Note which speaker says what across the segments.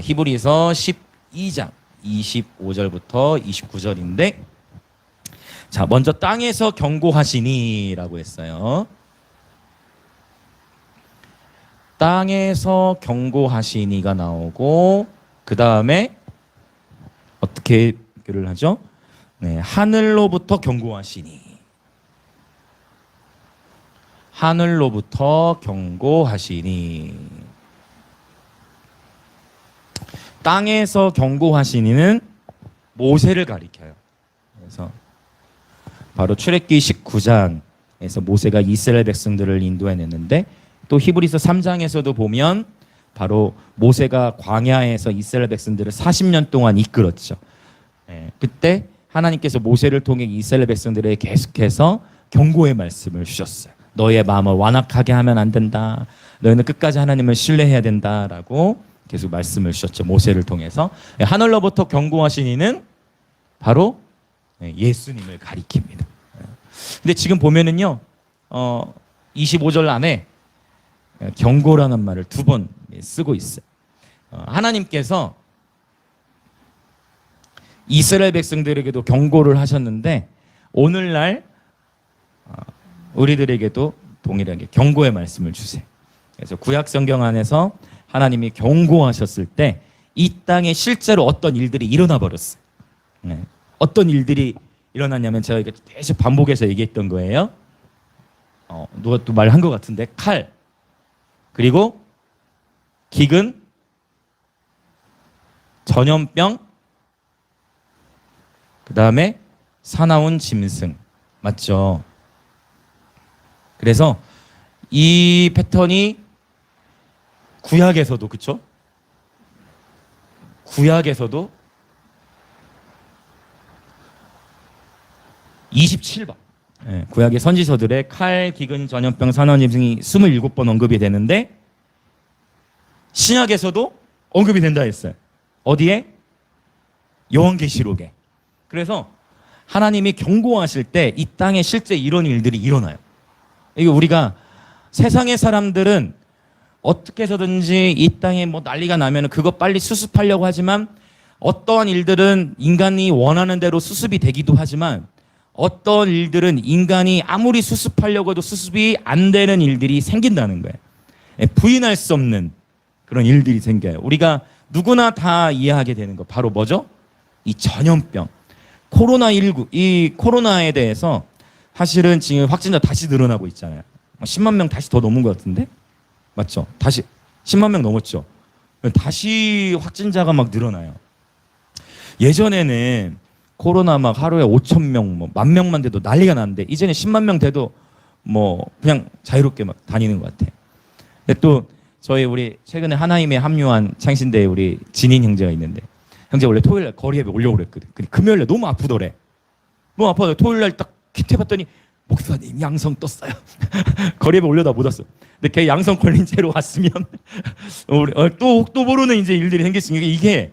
Speaker 1: 히브리서 12장 25절부터 29절인데, 자, 먼저 땅에서 경고하시니라고 했어요. 땅에서 경고하시니가 나오고, 그 다음에 어떻게 교를 하죠? 네, 하늘로부터 경고하시니. 하늘로부터 경고하시니. 땅에서 경고하시니는 모세를 가리켜요. 그래서 바로 출애굽기 19장에서 모세가 이스라엘 백성들을 인도해냈는데, 또 히브리서 3장에서도 보면 바로 모세가 광야에서 이스라엘 백성들을 40년 동안 이끌었죠. 그때 하나님께서 모세를 통해 이스라엘 백성들에게 계속해서 경고의 말씀을 주셨어요. 너의 마음을 완악하게 하면 안 된다. 너희는 끝까지 하나님을 신뢰해야 된다라고 계속 말씀을 주셨죠. 모세를 통해서. 하늘로부터 경고하신 이는 바로 예수님을 가리킵니다. 근데 지금 보면은요, 25절 안에 경고라는 말을 2번 쓰고 있어요. 하나님께서 이스라엘 백성들에게도 경고를 하셨는데, 오늘날 우리들에게도 동일하게 경고의 말씀을 주세요. 그래서 구약 성경 안에서 하나님이 경고하셨을 때 이 땅에 실제로 어떤 일들이 일어나 버렸어요. 어떤 일들이 일어났냐면, 제가 이게 계속 반복해서 얘기했던 거예요. 누가 또 말한 것 같은데, 칼, 그리고 기근, 전염병, 그 다음에 사나운 짐승. 맞죠? 그래서 이 패턴이 구약에서도, 그쵸? 구약에서도 27번. 구약의 선지서들의 칼, 기근, 전염병, 사나운 짐승이 27번 언급이 되는데, 신약에서도 언급이 된다 했어요. 어디에? 요한계시록에. 그래서 하나님이 경고하실 때 이 땅에 실제 이런 일들이 일어나요. 이게 우리가, 세상의 사람들은 어떻게 해서든지 이 땅에 뭐 난리가 나면 그거 빨리 수습하려고 하지만, 어떠한 일들은 인간이 원하는 대로 수습이 되기도 하지만, 어떤 일들은 인간이 아무리 수습하려고 해도 수습이 안 되는 일들이 생긴다는 거예요. 부인할 수 없는 그런 일들이 생겨요. 우리가 누구나 다 이해하게 되는 거, 바로 뭐죠? 이 전염병, 코로나19. 이 코로나에 대해서 사실은 지금 확진자 다시 늘어나고 있잖아요. 10만 명 다시 더 넘은 것 같은데? 맞죠? 다시 10만 명 넘었죠? 다시 확진자가 막 늘어나요. 예전에는 코로나 막 하루에 5천 명, 뭐 10,000명만 돼도 난리가 났는데, 이제는 10만 명 돼도 뭐 그냥 자유롭게 막 다니는 것 같아요. 근데 또 저희 우리 최근에 하나님에 합류한 창신대에 우리 진인 형제가 있는데, 형제 원래 토요일 날 거리 예배 오려고 그랬거든. 근데 금요일 날 너무 아프더래. 너무 아파서 토요일 날 딱 키트 봤더니, 목사님 양성 떴어요. 거리 예배 올려다 못 왔어. 근데 걔 양성 걸린 채로 왔으면 또 모르는 이제 일들이 생길 수 있는 게, 이게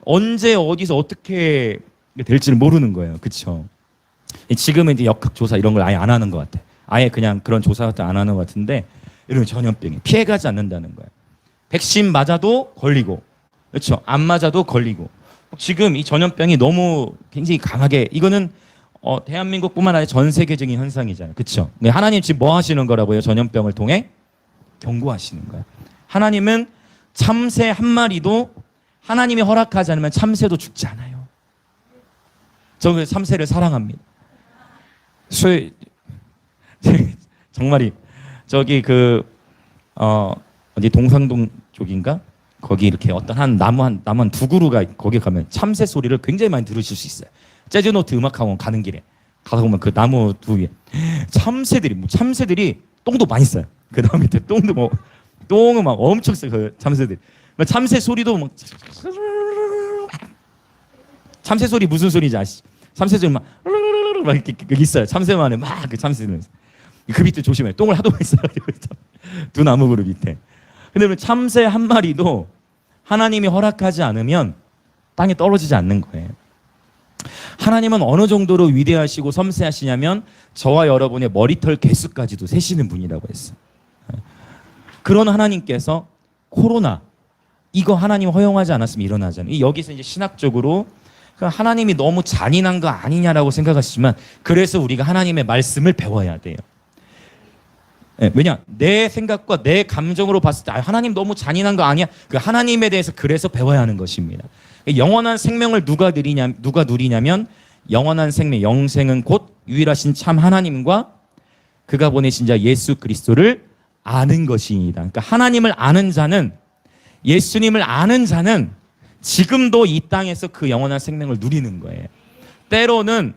Speaker 1: 언제 어디서 어떻게 될지를 모르는 거예요. 그렇죠? 지금은 이제 역학조사 이런 걸 아예 안 하는 것 같아. 아예 그냥 그런 조사 같은 안 하는 것 같은데, 이런 전염병이 피해가지 않는다는 거예요. 백신 맞아도 걸리고, 그렇죠? 안 맞아도 걸리고. 지금 이 전염병이 너무 굉장히 강하게, 이거는 대한민국뿐만 아니라 전 세계적인 현상이잖아요. 그렇죠? 하나님 지금 뭐 하시는 거라고요? 전염병을 통해 경고하시는 거예요. 하나님은 참새 한 마리도 하나님이 허락하지 않으면 참새도 죽지 않아요. 저 그 참새를 사랑합니다. 정말이 저기 어디 동상동 쪽인가? 거기 이렇게 어떤 한 나무 한 2그루가 거기 가면 참새 소리를 굉장히 많이 들으실 수 있어요. 재즈노트 음악학원 가는 길에 가다 보면 그 나무 두 위에 참새들이 똥도 많이 싸요. 그 다음 밑에 똥은 막 엄청 싸요. 그 참새들이. 참새 소리도 막, 참새 소리 무슨 소리인지 아시죠? 참새 소리 막 이렇게 있어요. 참새만에 막 그 참새들. 그 밑에 조심해. 똥을 하도 많이 싸요. 두 나무 그루 밑에. 근데 참새 한 마리도 하나님이 허락하지 않으면 땅에 떨어지지 않는 거예요. 하나님은 어느 정도로 위대하시고 섬세하시냐면, 저와 여러분의 머리털 개수까지도 세시는 분이라고 했어요. 그런 하나님께서 코로나, 이거 하나님 허용하지 않았으면 일어나잖아요. 여기서 이제 신학적으로 하나님이 너무 잔인한 거 아니냐라고 생각하시지만 그래서 우리가 하나님의 말씀을 배워야 돼요. 네, 왜냐? 내 생각과 내 감정으로 봤을 때 하나님 너무 잔인한 거 아니야? 그 하나님에 대해서 그래서 배워야 하는 것입니다. 영원한 생명을 누가 누리냐면 영원한 생명, 영생은 곧 유일하신 참 하나님과 그가 보내신 자 예수 그리스도를 아는 것이니다. 그러니까 하나님을 아는 자는, 예수님을 아는 자는 지금도 이 땅에서 그 영원한 생명을 누리는 거예요. 때로는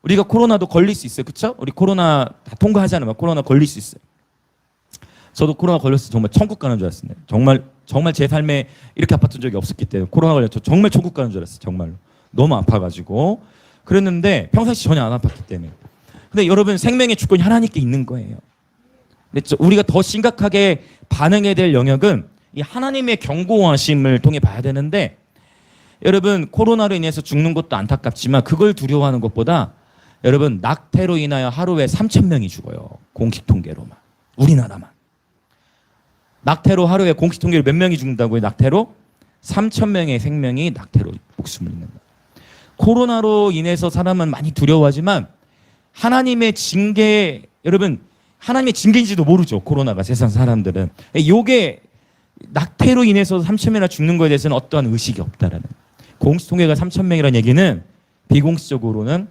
Speaker 1: 우리가 코로나도 걸릴 수 있어요. 그렇죠? 우리 코로나 다 통과하잖아요. 코로나 걸릴 수 있어요. 저도 코로나 걸렸을 때 정말 천국 가는 줄 알았어요. 정말 제 삶에 이렇게 아팠던 적이 없었기 때문에 코로나 걸려서 정말 천국 가는 줄 알았어요. 정말로. 너무 아파가지고. 그랬는데 평상시 전혀 안 아팠기 때문에. 근데 여러분, 생명의 주권이 하나님께 있는 거예요. 근데 우리가 더 심각하게 반응해야 될 영역은 이 하나님의 경고하심을 통해 봐야 되는데, 여러분, 코로나로 인해서 죽는 것도 안타깝지만 그걸 두려워하는 것보다 여러분, 낙태로 인하여 하루에 3,000명이 죽어요. 공식 통계로만. 우리나라만. 낙태로 하루에 공식 통계로 몇 명이 죽는다고요? 낙태로? 3,000명의 생명이 낙태로 목숨을 잃는다. 코로나로 인해서 사람은 많이 두려워하지만 하나님의 징계, 여러분, 하나님의 징계인지도 모르죠. 코로나가 세상 사람들은. 요게 낙태로 인해서 3,000명이나 죽는 거에 대해서는 어떠한 의식이 없다라는. 공식 통계가 3,000명이라는 얘기는 비공식적으로는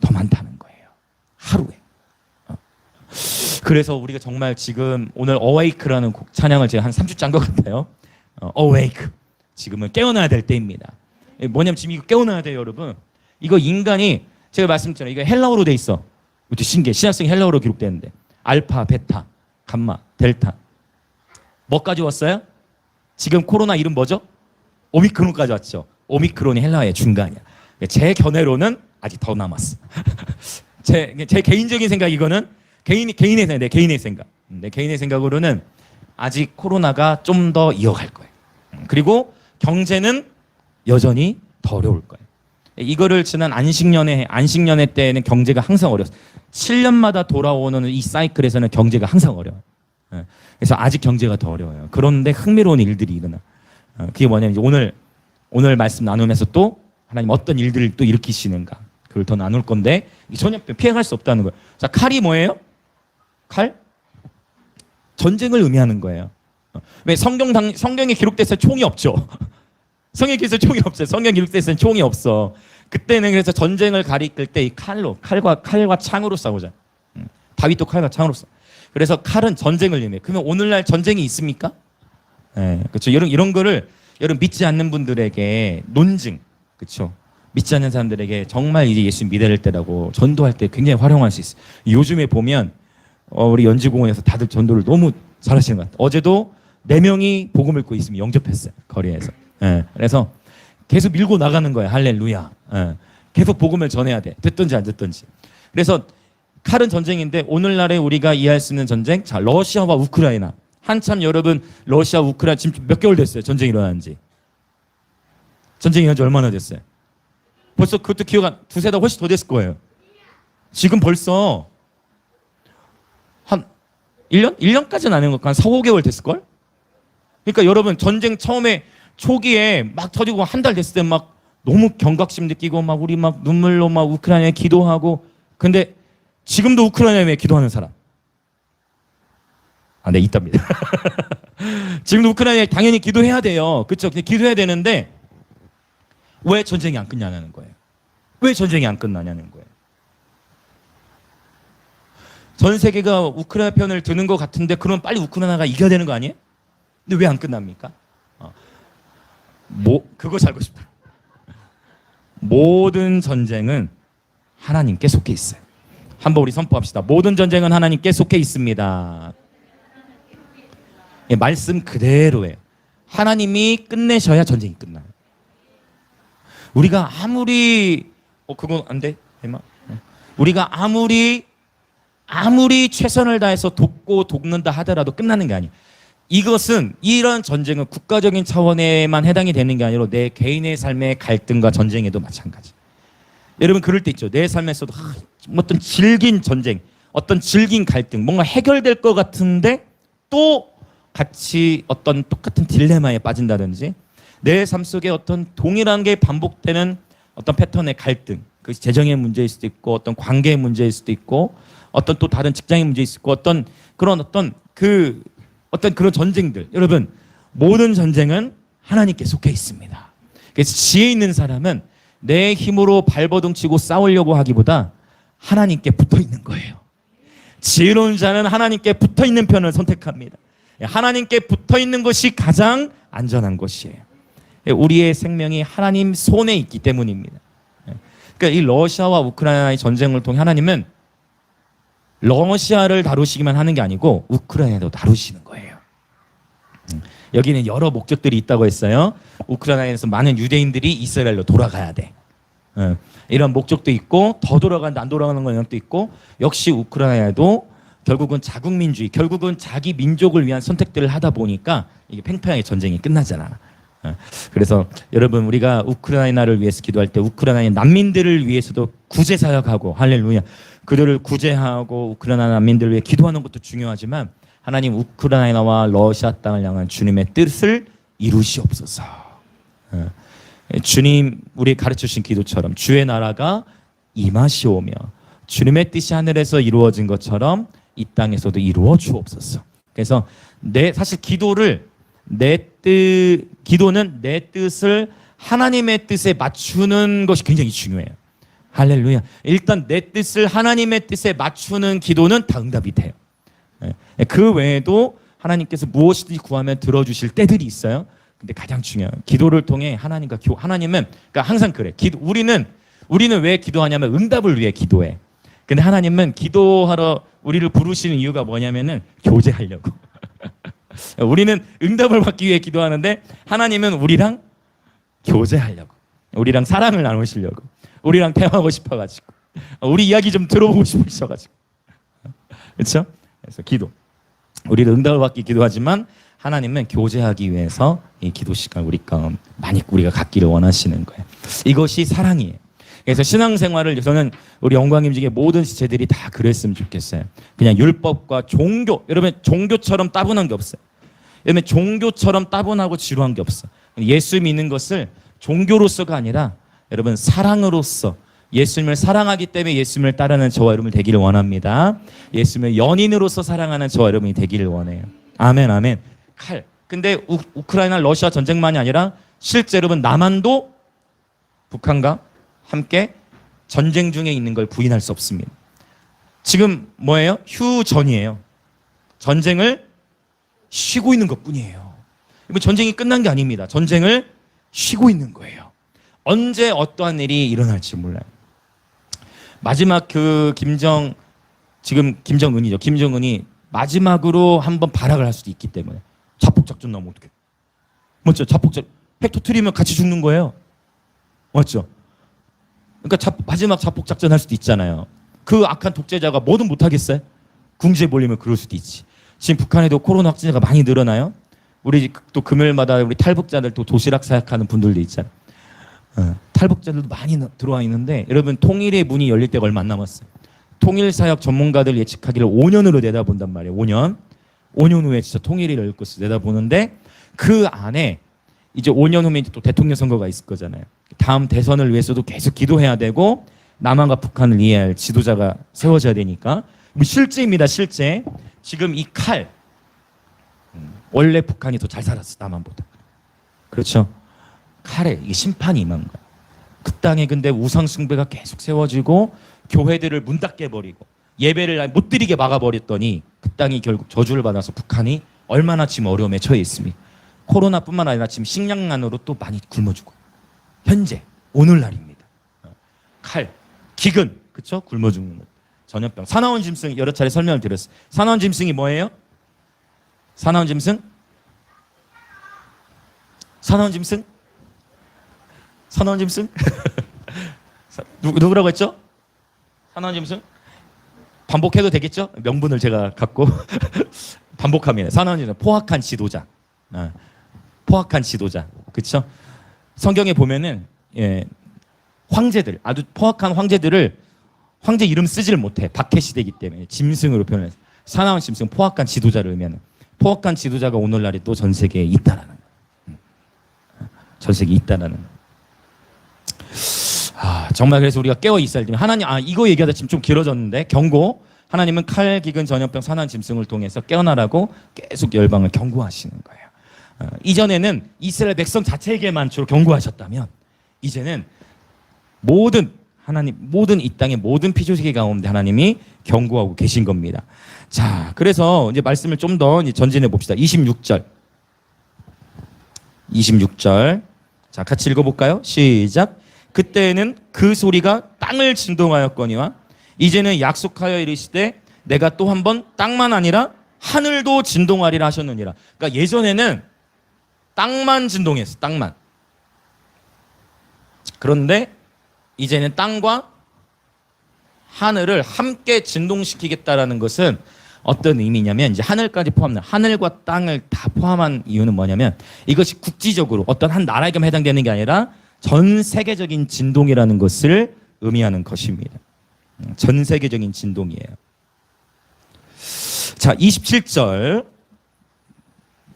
Speaker 1: 더 많다는 거예요. 하루에. 그래서 우리가 정말 지금 오늘 어웨이크라는 곡 찬양을 제가 한 3주 짠 것 같아요. 어웨이크. 지금은 깨어나야 될 때입니다. 뭐냐면 지금 이거 깨어나야 돼요, 여러분. 이거 인간이, 제가 말씀드렸잖아요. 이거 헬라어로 돼 있어. 이것도 신기해. 신약성이 헬라어로 기록되는데. 알파, 베타, 감마, 델타. 뭐까지 왔어요? 지금 코로나 이름 뭐죠? 오미크론까지 왔죠. 오미크론이 헬라어의 중간이야. 제 견해로는 아직 더 남았어. 제 개인적인 생각, 이거는 개인의 생각, 내 개인의 생각. 내 개인의 생각으로는 아직 코로나가 좀 더 이어갈 거예요. 그리고 경제는 여전히 더 어려울 거예요. 이거를 지난 안식년회 때는 경제가 항상 어려웠어요. 7년마다 돌아오는 이 사이클에서는 경제가 항상 어려워요. 그래서 아직 경제가 더 어려워요. 그런데 흥미로운 일들이 일어나. 그게 뭐냐면 오늘 말씀 나누면서 또 하나님 어떤 일들을 또 일으키시는가, 그걸 더 나눌 건데 전혀 피해갈 수 없다는 거예요. 자, 칼이 뭐예요? 칼? 전쟁을 의미하는 거예요. 왜 성경에 기록돼서 총이 없죠. 성경에 기록돼서 총이 없어요. 성경 기록돼서는 총이 없어. 그때는 그래서 전쟁을 가리킬 때 이 칼과 창으로 싸우자. 다윗도 칼과 창으로 싸. 그래서 칼은 전쟁을 의미해요. 그러면 오늘날 전쟁이 있습니까? 네, 그렇죠. 이런 거를 여러분 믿지 않는 분들에게 논증, 그렇죠. 믿지 않는 사람들에게 정말 이제 예수 믿을 때라고 전도할 때 굉장히 활용할 수 있어요. 요즘에 보면 우리 연지공원에서 다들 전도를 너무 잘하시는 것 같아요. 어제도 4명이 복음을 읽고 있으면 영접했어요. 거리에서. 예, 그래서 계속 밀고 나가는 거예요. 할렐루야. 예, 계속 복음을 전해야 돼. 듣든지 안 듣든지. 그래서 칼은 전쟁인데 오늘날에 우리가 이해할 수 있는 전쟁. 자, 러시아와 우크라이나. 한참 여러분 러시아 우크라이나 지금 몇 개월 됐어요. 전쟁이 일어난 지. 전쟁이 일어난 지 얼마나 됐어요? 벌써 그것도 기억 한 두세 달 훨씬 더 됐을 거예요. 지금 벌써 한 1년? 1년까지는 아닌 것 같고 한 4, 5개월 됐을걸? 그러니까 여러분 전쟁 처음에 초기에 막 터지고 한 달 됐을 때 막 너무 경각심 느끼고 막 우리 막 눈물로 막 우크라이나에 기도하고. 근데 지금도 우크라이나에 기도하는 사람. 네, 있답니다. 지금도 우크라이나에 당연히 기도해야 돼요. 그렇죠? 기도해야 되는데 왜 전쟁이 안 끝나냐는 거예요. 왜 전쟁이 안 끝나냐는 거예요. 전 세계가 우크라이나 편을 드는 것 같은데 그럼 빨리 우크라이나가 이겨야 되는 거 아니에요? 근데 왜 안 끝납니까? 그거 살고 싶다. 모든 전쟁은 하나님께 속해 있어요. 한번 우리 선포합시다. 모든 전쟁은 하나님께 속해 있습니다. 예, 말씀 그대로예요. 하나님이 끝내셔야 전쟁이 끝나요. 우리가 아무리 그건 안 돼? 우리가 아무리 최선을 다해서 돕는다 하더라도 끝나는 게 아니에요. 이런 전쟁은 국가적인 차원에만 해당이 되는 게 아니라 내 개인의 삶의 갈등과 전쟁에도 마찬가지. 여러분 그럴 때 있죠. 내 삶에서도 어떤 질긴 전쟁, 어떤 질긴 갈등, 뭔가 해결될 것 같은데 또 같이 어떤 똑같은 딜레마에 빠진다든지 내 삶 속에 어떤 동일한 게 반복되는 어떤 패턴의 갈등, 그 재정의 문제일 수도 있고 어떤 관계의 문제일 수도 있고 어떤 또 다른 직장의 문제일 수도 있고 어떤 그런 전쟁들, 여러분 모든 전쟁은 하나님께 속해 있습니다. 그래서 지혜 있는 사람은 내 힘으로 발버둥 치고 싸우려고 하기보다 하나님께 붙어 있는 거예요. 지혜로운 자는 하나님께 붙어 있는 편을 선택합니다. 하나님께 붙어 있는 것이 가장 안전한 것이에요. 우리의 생명이 하나님 손에 있기 때문입니다. 그러니까 이 러시아와 우크라이나의 전쟁을 통해 하나님은 러시아를 다루시기만 하는 게 아니고 우크라이나도 다루시는 거예요. 여기는 여러 목적들이 있다고 했어요. 우크라이나에서 많은 유대인들이 이스라엘로 돌아가야 돼. 이런 목적도 있고 더 돌아간다 안 돌아가는 건 또 있고 역시 우크라이나도 결국은 자국민주의, 결국은 자기 민족을 위한 선택들을 하다 보니까 이게 팽팽하게 전쟁이 끝나잖아. 그래서 여러분 우리가 우크라이나를 위해서 기도할 때 우크라이나의 난민들을 위해서도 구제 사역하고 할렐루야 그들을 구제하고 우크라이나 난민들을 위해 기도하는 것도 중요하지만 하나님 우크라이나와 러시아 땅을 향한 주님의 뜻을 이루시옵소서. 주님 우리 가르쳐 주신 기도처럼 주의 나라가 임하시오며 주님의 뜻이 하늘에서 이루어진 것처럼 이 땅에서도 이루어 주옵소서. 그래서 사실 기도는 내 뜻을 하나님의 뜻에 맞추는 것이 굉장히 중요해요. 할렐루야. 일단 내 뜻을 하나님의 뜻에 맞추는 기도는 다 응답이 돼요. 그 외에도 하나님께서 무엇이든지 구하면 들어주실 때들이 있어요. 근데 가장 중요한 기도를 통해 하나님은 그러니까 항상 그래. 우리는 왜 기도하냐면 응답을 위해 기도해. 근데 하나님은 기도하러 우리를 부르시는 이유가 뭐냐면은 교제하려고. 우리는 응답을 받기 위해 기도하는데 하나님은 우리랑 교제하려고, 우리랑 사랑을 나누시려고, 우리랑 대화하고 싶어가지고, 우리 이야기 좀 들어보고 싶으셔가지고, 그렇죠? 그래서 기도, 우리는 응답을 받기 기도하지만 하나님은 교제하기 위해서 이 기도 시간 우리가 갖기를 원하시는 거예요. 이것이 사랑이에요. 그래서 신앙생활을 저는 우리 영광임직의 모든 지체들이 다 그랬으면 좋겠어요. 그냥 율법과 종교, 여러분 종교처럼 따분한 게 없어요. 여러분 종교처럼 따분하고 지루한 게 없어. 예수 믿는 것을 종교로서가 아니라 여러분 사랑으로서, 예수님을 사랑하기 때문에 예수님을 따르는 저와 여러분 되기를 원합니다. 예수님을 연인으로서 사랑하는 저와 여러분이 되기를 원해요. 아멘 아멘. 근데 우크라이나 러시아 전쟁만이 아니라 실제 여러분 남한도 북한과 함께 전쟁 중에 있는 걸 부인할 수 없습니다. 지금 뭐예요? 휴전이에요. 전쟁을 쉬고 있는 것뿐이에요. 전쟁이 끝난 게 아닙니다. 전쟁을 쉬고 있는 거예요. 언제 어떠한 일이 일어날지 몰라요. 마지막 김정은이죠. 김정은이 마지막으로 한번 발악을 할 수도 있기 때문에 자폭작전 나오면 어떡해? 맞죠? 핵 터트리면 같이 죽는 거예요. 맞죠? 그러니까 마지막 자폭작전 할 수도 있잖아요. 그 악한 독재자가 뭐든 못하겠어요? 궁지에 몰리면 그럴 수도 있지. 지금 북한에도 코로나 확진자가 많이 늘어나요. 우리 또 금요일마다 우리 탈북자들 또 도시락 사역하는 분들도 있잖아요. 탈북자들도 많이 들어와 있는데 여러분 통일의 문이 열릴 때가 얼마 안 남았어요. 통일사역 전문가들 예측하기를 5년으로 내다본단 말이에요. 5년 후에 진짜 통일이 열릴 것을 내다보는데 그 안에 이제 5년 후면 또 대통령 선거가 있을 거잖아요. 다음 대선을 위해서도 계속 기도해야 되고 남한과 북한을 이해할 지도자가 세워져야 되니까 실제입니다. 실제 지금 이 칼 원래 북한이 더 잘 살았어 남한보다. 그렇죠? 칼에 이 심판이 임한 거야. 그 땅에 근데 우상 숭배가 계속 세워지고 교회들을 문 닫게 버리고 예배를 못 드리게 막아버렸더니 그 땅이 결국 저주를 받아서 북한이 얼마나 지금 어려움에 처해 있습니까? 코로나뿐만 아니라 지금 식량난으로 또 많이 굶어 죽고 현재 오늘날입니다. 칼, 기근, 그렇죠? 굶어 죽는 것. 전염병, 사나운 짐승 여러 차례 설명을 드렸어요. 사나운 짐승이 뭐예요? 사나운 짐승? 사나운 짐승? 사나운 짐승? 누구라고 했죠? 사나운 짐승? 반복해도 되겠죠? 명분을 제가 갖고 반복합니다. 사나운 짐승, 포악한 지도자. 포악한 지도자, 그렇죠? 성경에 보면은 황제들, 아주 포악한 황제들을 황제 이름 쓰지를 못해. 박해 시대이기 때문에 짐승으로 표현해서 사나운 짐승, 포악한 지도자를 의미하는 포악한 지도자가 오늘날에 또 전 세계에 있다라는 거예요. 전 세계에 있다라는 거예요. 정말 그래서 우리가 깨어 있어야 됩니다. 하나님, 이거 얘기하다 지금 좀 길어졌는데, 경고. 하나님은 칼, 기근, 전염병, 산한, 짐승을 통해서 깨어나라고 계속 열방을 경고하시는 거예요. 이전에는 이스라엘 백성 자체에게만 주로 경고하셨다면, 이제는 모든 이 땅의 모든 피조세계 가운데 하나님이 경고하고 계신 겁니다. 자, 그래서 이제 말씀을 좀 더 전진해 봅시다. 26절. 자, 같이 읽어볼까요? 시작. 그때에는 그 소리가 땅을 진동하였거니와 이제는 약속하여 이르시되 내가 또 한 번 땅만 아니라 하늘도 진동하리라 하셨느니라. 그러니까 예전에는 땅만 진동했어. 땅만. 그런데 이제는 땅과 하늘을 함께 진동시키겠다라는 것은 어떤 의미냐면, 이제 하늘까지 포함된, 하늘과 땅을 다 포함한 이유는 뭐냐면, 이것이 국지적으로 어떤 한 나라에게만 해당되는 게 아니라 전 세계적인 진동이라는 것을 의미하는 것입니다. 전 세계적인 진동이에요. 자, 27절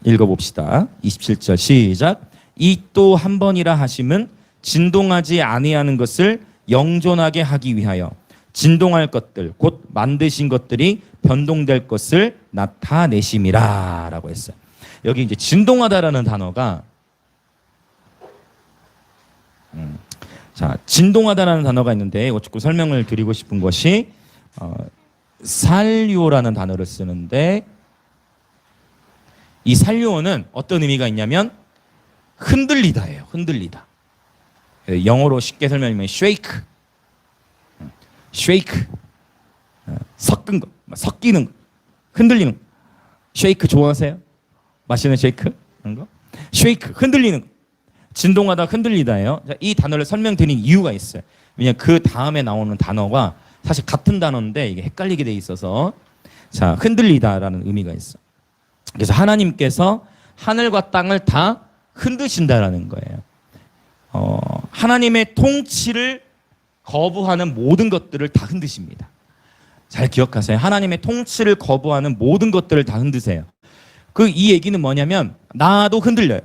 Speaker 1: 읽어봅시다. 27절 시작. 이 또 한 번이라 하심은 진동하지 아니하는 것을 영존하게 하기 위하여 진동할 것들 곧 만드신 것들이 변동될 것을 나타내심이라 라고 했어요. 여기 이제 진동하다라는 단어가 자, 진동하다라는 단어가 있는데 이거 조금 설명을 드리고 싶은 것이 살류어라는 단어를 쓰는데, 이 살류어는 어떤 의미가 있냐면 흔들리다예요. 흔들리다. 영어로 쉽게 설명하면 shake. 섞은 거, 섞이는 거, 흔들리는 거. 쉐이크 좋아하세요? 마시는 쉐이크? 그런 거? 쉐이크, 흔들리는 거. 진동하다, 흔들리다예요. 이 단어를 설명드린 이유가 있어요. 왜냐하면 그 다음에 나오는 단어가 사실 같은 단어인데 이게 헷갈리게 돼 있어서, 자, 흔들리다라는 의미가 있어. 그래서 하나님께서 하늘과 땅을 다 흔드신다라는 거예요. 하나님의 통치를 거부하는 모든 것들을 다 흔드십니다. 잘 기억하세요. 하나님의 통치를 거부하는 모든 것들을 다 흔드세요. 이 얘기는 뭐냐면, 나도 흔들려요.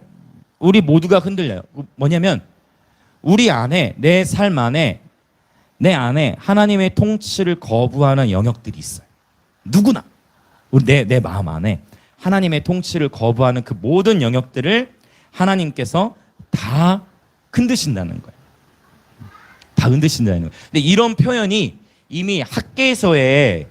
Speaker 1: 우리 모두가 흔들려요. 뭐냐면 우리 안에, 내 삶 안에, 내 안에 하나님의 통치를 거부하는 영역들이 있어요. 누구나 내 마음 안에 하나님의 통치를 거부하는 그 모든 영역들을 하나님께서 다 흔드신다는 거예요. 다 흔드신다는 거예요. 근데 이런 표현이 이미 학개서에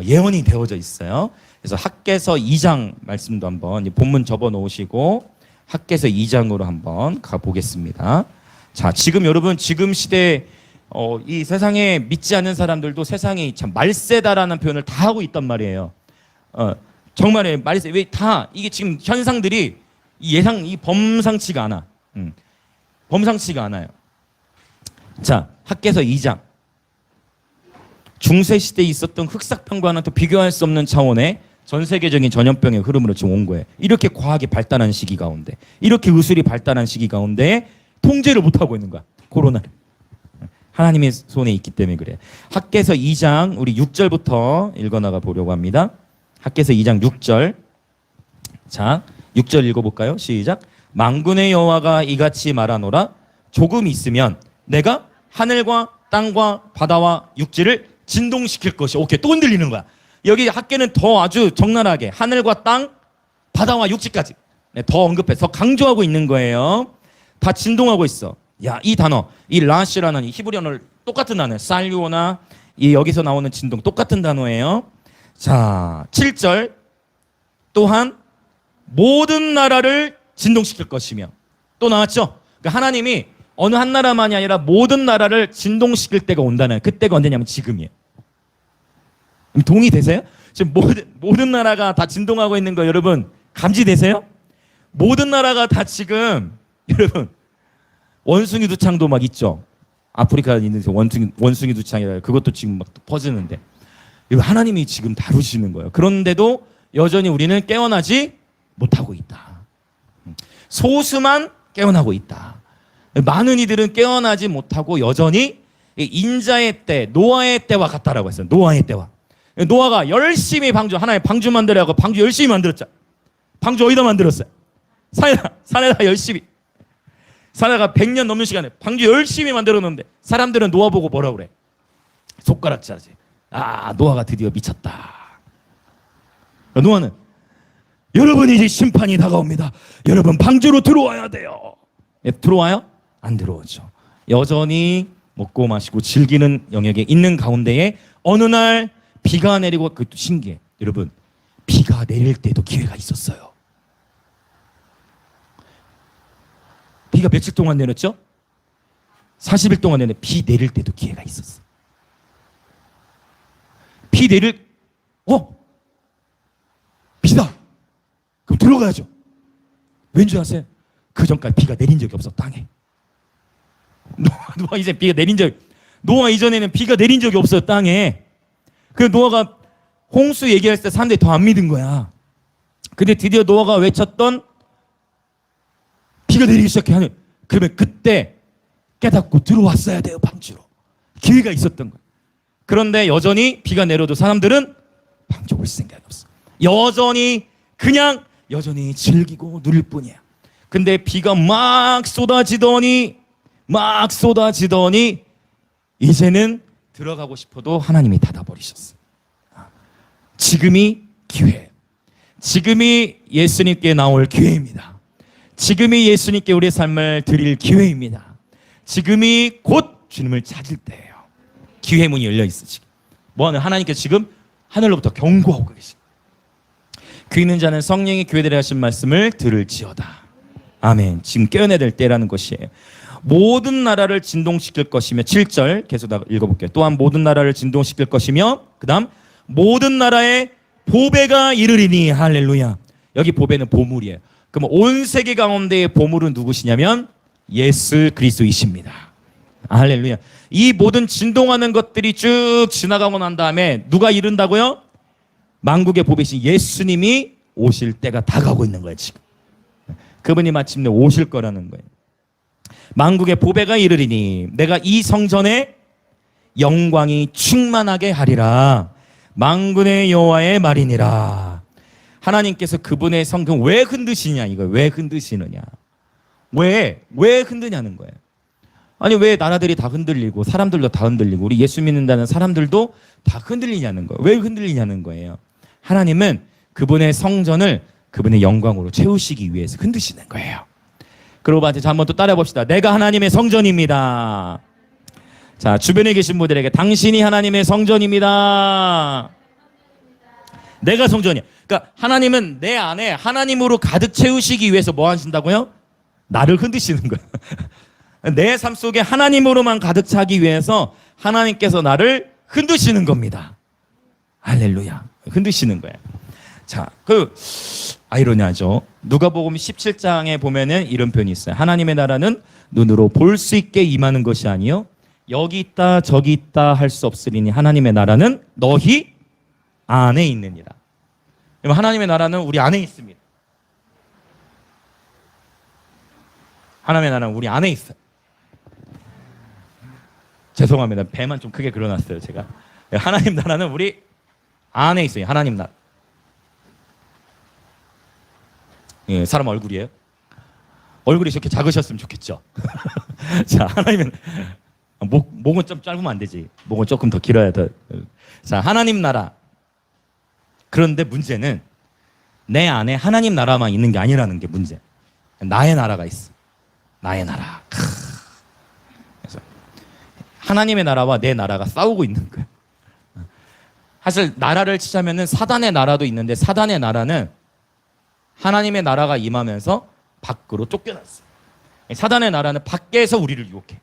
Speaker 1: 예언이 되어져 있어요. 그래서 학개서 2장 말씀도 한번 본문 접어 놓으시고 학개서 2장으로 한번 가보겠습니다. 자, 지금 여러분, 지금 시대에 이 세상에 믿지 않는 사람들도 세상이 참 말세다라는 표현을 다 하고 있단 말이에요. 정말 말세. 왜 다 이게 지금 현상들이 이 범상치가 않아. 범상치가 않아요. 자, 학개서 2장. 중세 시대에 있었던 흑사병과는 또 비교할 수 없는 차원의 전 세계적인 전염병의 흐름으로 지금 온 거예요. 이렇게 과학이 발달한 시기 가운데, 이렇게 의술이 발달한 시기 가운데 통제를 못하고 있는 거야. 코로나를. 하나님의 손에 있기 때문에 그래. 학개서 2장 우리 6절부터 읽어나가 보려고 합니다. 학개서 2장 6절. 자, 6절 읽어볼까요? 시작. 만군의 여호와가 이같이 말하노라. 조금 있으면 내가 하늘과 땅과 바다와 육지를 진동시킬 것이. 오케이, 또 흔들리는 거야. 여기 학계는 더 아주 적나라하게 하늘과 땅, 바다와 육지까지 더 언급해서 강조하고 있는 거예요. 다 진동하고 있어. 야, 이 단어, 이 라시라는 이 히브리어를 똑같은 단어, 살류오나 이 여기서 나오는 진동 똑같은 단어예요. 자, 7절. 또한 모든 나라를 진동시킬 것이며. 또 나왔죠? 그러니까 하나님이 어느 한 나라만이 아니라 모든 나라를 진동시킬 때가 온다는, 그때가 언제냐면 지금이에요. 동의되세요? 지금 모든 나라가 다 진동하고 있는 거 여러분 감지되세요? 모든 나라가 다 지금 여러분 원숭이 두창도 막 있죠. 아프리카에 있는 원숭이 두창이라 그것도 지금 막 퍼지는데 이거 하나님이 지금 다루시는 거예요. 그런데도 여전히 우리는 깨어나지 못하고 있다. 소수만 깨어나고 있다. 많은 이들은 깨어나지 못하고 여전히 인자의 때, 노아의 때와 같다라고 했어요. 노아의 때와. 노아가 열심히 하나의 방주 만들라고 방주 열심히 만들었잖아. 방주 어디다 만들었어요? 산에다 열심히. 산에다가 100년 넘는 시간에 방주 열심히 만들었는데 사람들은 노아 보고 뭐라 그래? 손가락질하지. 아, 노아가 드디어 미쳤다. 노아는 여러분 이제 심판이 다가옵니다. 여러분 방주로 들어와야 돼요. 들어와요? 안 들어오죠. 여전히 먹고 마시고 즐기는 영역에 있는 가운데에 어느 날 비가 내리고, 그것도 신기해. 여러분, 비가 내릴 때도 기회가 있었어요. 비가 며칠 동안 내렸죠? 40일 동안 내렸는데 비 내릴 때도 기회가 있었어. 비 내릴, 비다. 그럼 들어가야죠. 왠지 아세요? 그 전까지 비가 내린 적이 없어, 땅에. 노아 이제 비가 내린 적, 노아 이전에는 비가 내린 적이 없어요, 땅에. 그래서 노아가 홍수 얘기할 때 사람들이 더 안 믿은 거야. 근데 드디어 노아가 외쳤던 비가 내리기 시작해. 그러면 그때 깨닫고 들어왔어야 돼요, 방주로. 기회가 있었던 거야. 그런데 여전히 비가 내려도 사람들은 방주 올 생각이 없어. 여전히 즐기고 누릴 뿐이야. 근데 비가 막 쏟아지더니 이제는 들어가고 싶어도 하나님이 닫아버리셨어. 지금이 기회. 지금이 예수님께 나올 기회입니다. 지금이 예수님께 우리의 삶을 드릴 기회입니다. 지금이 곧 주님을 찾을 때예요. 기회 문이 열려 있어 지금. 뭐하는 하나님께서 지금 하늘로부터 경고하고 계십니다. 귀 있는 자는 성령이 교회들에 하신 말씀을 들을지어다. 아멘. 지금 깨어내야 될 때라는 것이에요. 모든 나라를 진동시킬 것이며 7절 계속 읽어볼게요. 또한 모든 나라를 진동시킬 것이며 그 다음 모든 나라에 보배가 이르리니. 할렐루야. 여기 보배는 보물이에요. 그럼 온 세계 가운데의 보물은 누구시냐면 예수 그리스도이십니다. 할렐루야. 이 모든 진동하는 것들이 쭉 지나가고 난 다음에 누가 이른다고요? 만국의 보배신 예수님이 오실 때가 다가오고 있는 거예요 지금. 그분이 마침내 오실 거라는 거예요. 만국의 보배가 이르리니 내가 이 성전에 영광이 충만하게 하리라. 만군의 여호와의 말이니라. 하나님께서 그분의 성경 왜 흔드시냐 이거예요. 왜 흔드시느냐. 왜 흔드냐는 거예요. 아니 왜 나라들이 다 흔들리고 사람들도 다 흔들리고 우리 예수 믿는다는 사람들도 다 흔들리냐는 거예요. 왜 흔들리냐는 거예요. 하나님은 그분의 성전을 그분의 영광으로 채우시기 위해서 흔드시는 거예요. 그러고 자 한번 또 따라해 봅시다. 내가 하나님의 성전입니다. 자, 주변에 계신 분들에게 당신이 하나님의 성전입니다. 내가 성전이야. 그러니까 하나님은 내 안에 하나님으로 가득 채우시기 위해서 뭐 하신다고요? 나를 흔드시는 거예요. 내 삶 속에 하나님으로만 가득 차기 위해서 하나님께서 나를 흔드시는 겁니다. 할렐루야. 흔드시는 거예요. 자, 아이러니하죠. 누가복음 17장에 보면은 이런 표현이 있어요. 하나님의 나라는 눈으로 볼 수 있게 임하는 것이 아니요 여기 있다 저기 있다 할 수 없으리니 하나님의 나라는 너희 안에 있느니라. 하나님의 나라는 우리 안에 있습니다. 하나님의 나라는 우리 안에 있어요. 죄송합니다. 배만 좀 크게 그려놨어요 제가. 하나님 나라는 우리 안에 있어요. 하나님 나라. 예, 사람 얼굴이에요. 얼굴이 저렇게 작으셨으면 좋겠죠. 자, 하나님은 목은 좀 짧으면 안 되지. 목은 조금 더 길어야 돼. 자, 하나님 나라. 그런데 문제는 내 안에 하나님 나라만 있는 게 아니라는 게 문제. 나의 나라가 있어. 나의 나라. 그래서 하나님의 나라와 내 나라가 싸우고 있는 거예요. 사실 나라를 치자면은 사단의 나라도 있는데 사단의 나라는 하나님의 나라가 임하면서 밖으로 쫓겨났어요. 사단의 나라는 밖에서 우리를 유혹해.